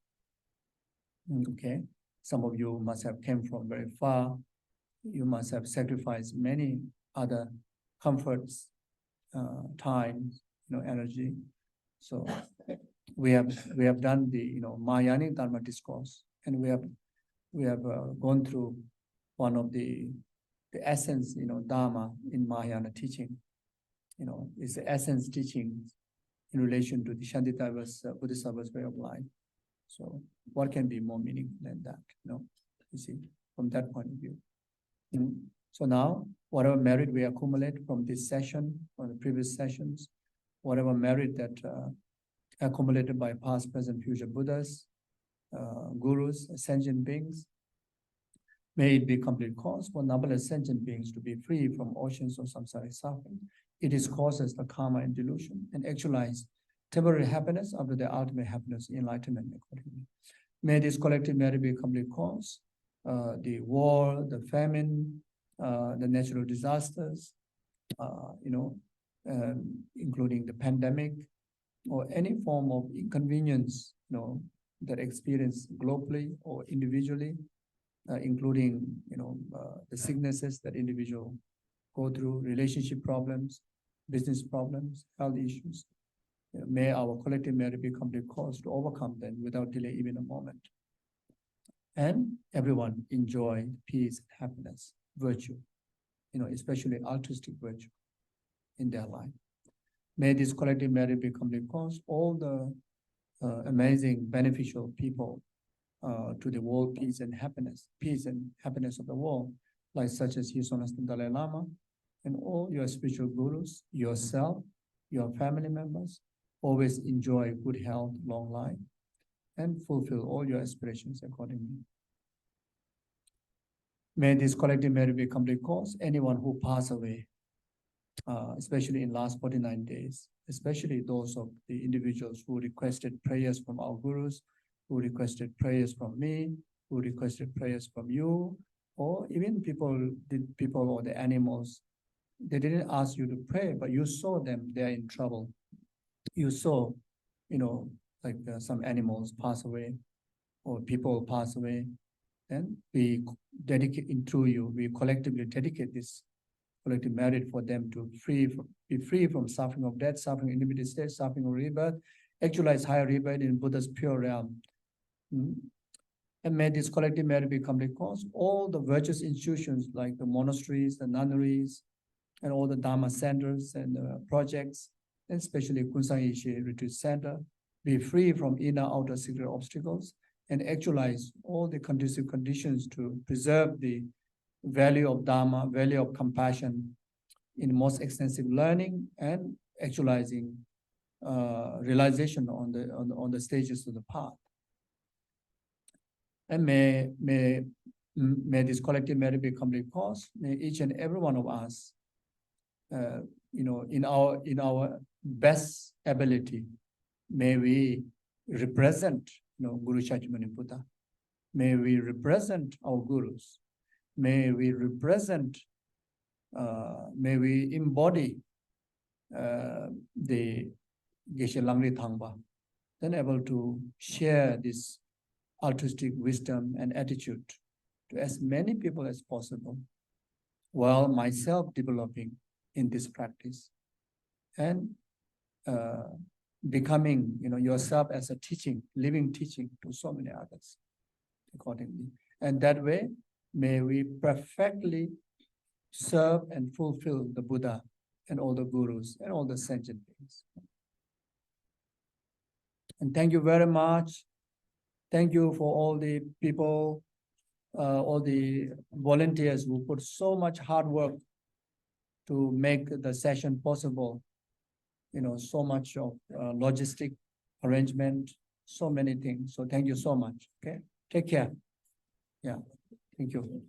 Okay, some of you must have came from very far. You must have sacrificed many other comforts, time, energy. So we have done the Mahayanic Dharma discourse, and we have gone through one of the essence, Dharma in Mahayana teaching. It's the essence teaching in relation to the Shantitabha's Bodhisattva's way of life. So what can be more meaningful than that? You see, from that point of view. So now, whatever merit we accumulate from this session or the previous sessions, whatever merit that accumulated by past, present, future Buddhas, gurus, sentient beings, may it be complete cause for numberless sentient beings to be free from oceans of samsaric suffering. It is causes the karma and delusion and actualize temporary happiness after the ultimate happiness, enlightenment accordingly. May this collective merit be complete cause. The war, the famine, the natural disasters, including the pandemic, or any form of inconvenience, that experience globally or individually, including the sicknesses that individual go through, relationship problems, business problems, health issues. May our collective merit be complete cause to overcome them without delay even a moment. And everyone enjoy peace, happiness, virtue, especially altruistic virtue in their life. May this collective merit be complete cause all the amazing beneficial people to the world peace and happiness of the world, like such as His Holiness the Dalai Lama, and all your spiritual gurus, yourself, your family members, always enjoy good health, long life, and fulfill all your aspirations accordingly. May this collective merit be complete cause. Anyone who passed away, especially in last 49 days, especially those of the individuals who requested prayers from our gurus, who requested prayers from me, who requested prayers from you, or even people or the animals. They didn't ask you to pray, but you saw them, they're in trouble. You saw, like some animals pass away or people pass away. And we dedicate through you, we collectively dedicate this collective merit for them to be free from suffering of death, suffering in limited state, suffering of rebirth, actualize higher rebirth in Buddha's pure realm. And may this collective merit be complete cause. All the virtuous institutions like the monasteries, the nunneries, and all the Dharma centers and projects, and especially Kunsang Geshe Retreat Center, be free from inner outer secret obstacles and actualize all the conducive conditions to preserve the value of Dharma, value of compassion in most extensive learning and actualizing realization on the stages of the path. And may this collective merit be complete cause. May each and every one of us, in our best ability, may we represent, Guru Shakyamuni Buddha. May we represent our gurus. May we represent, may we embody the Geshe Langri Thangpa, then able to share this altruistic wisdom and attitude to as many people as possible, while myself developing in this practice and becoming, yourself as a living teaching to so many others accordingly. And that way, may we perfectly serve and fulfill the Buddha and all the gurus and all the sentient beings. And thank you very much. Thank you for all the people, all the volunteers who put so much hard work to make the session possible. So much of logistic arrangement, so many things. So thank you so much. Okay, take care. Yeah, thank you.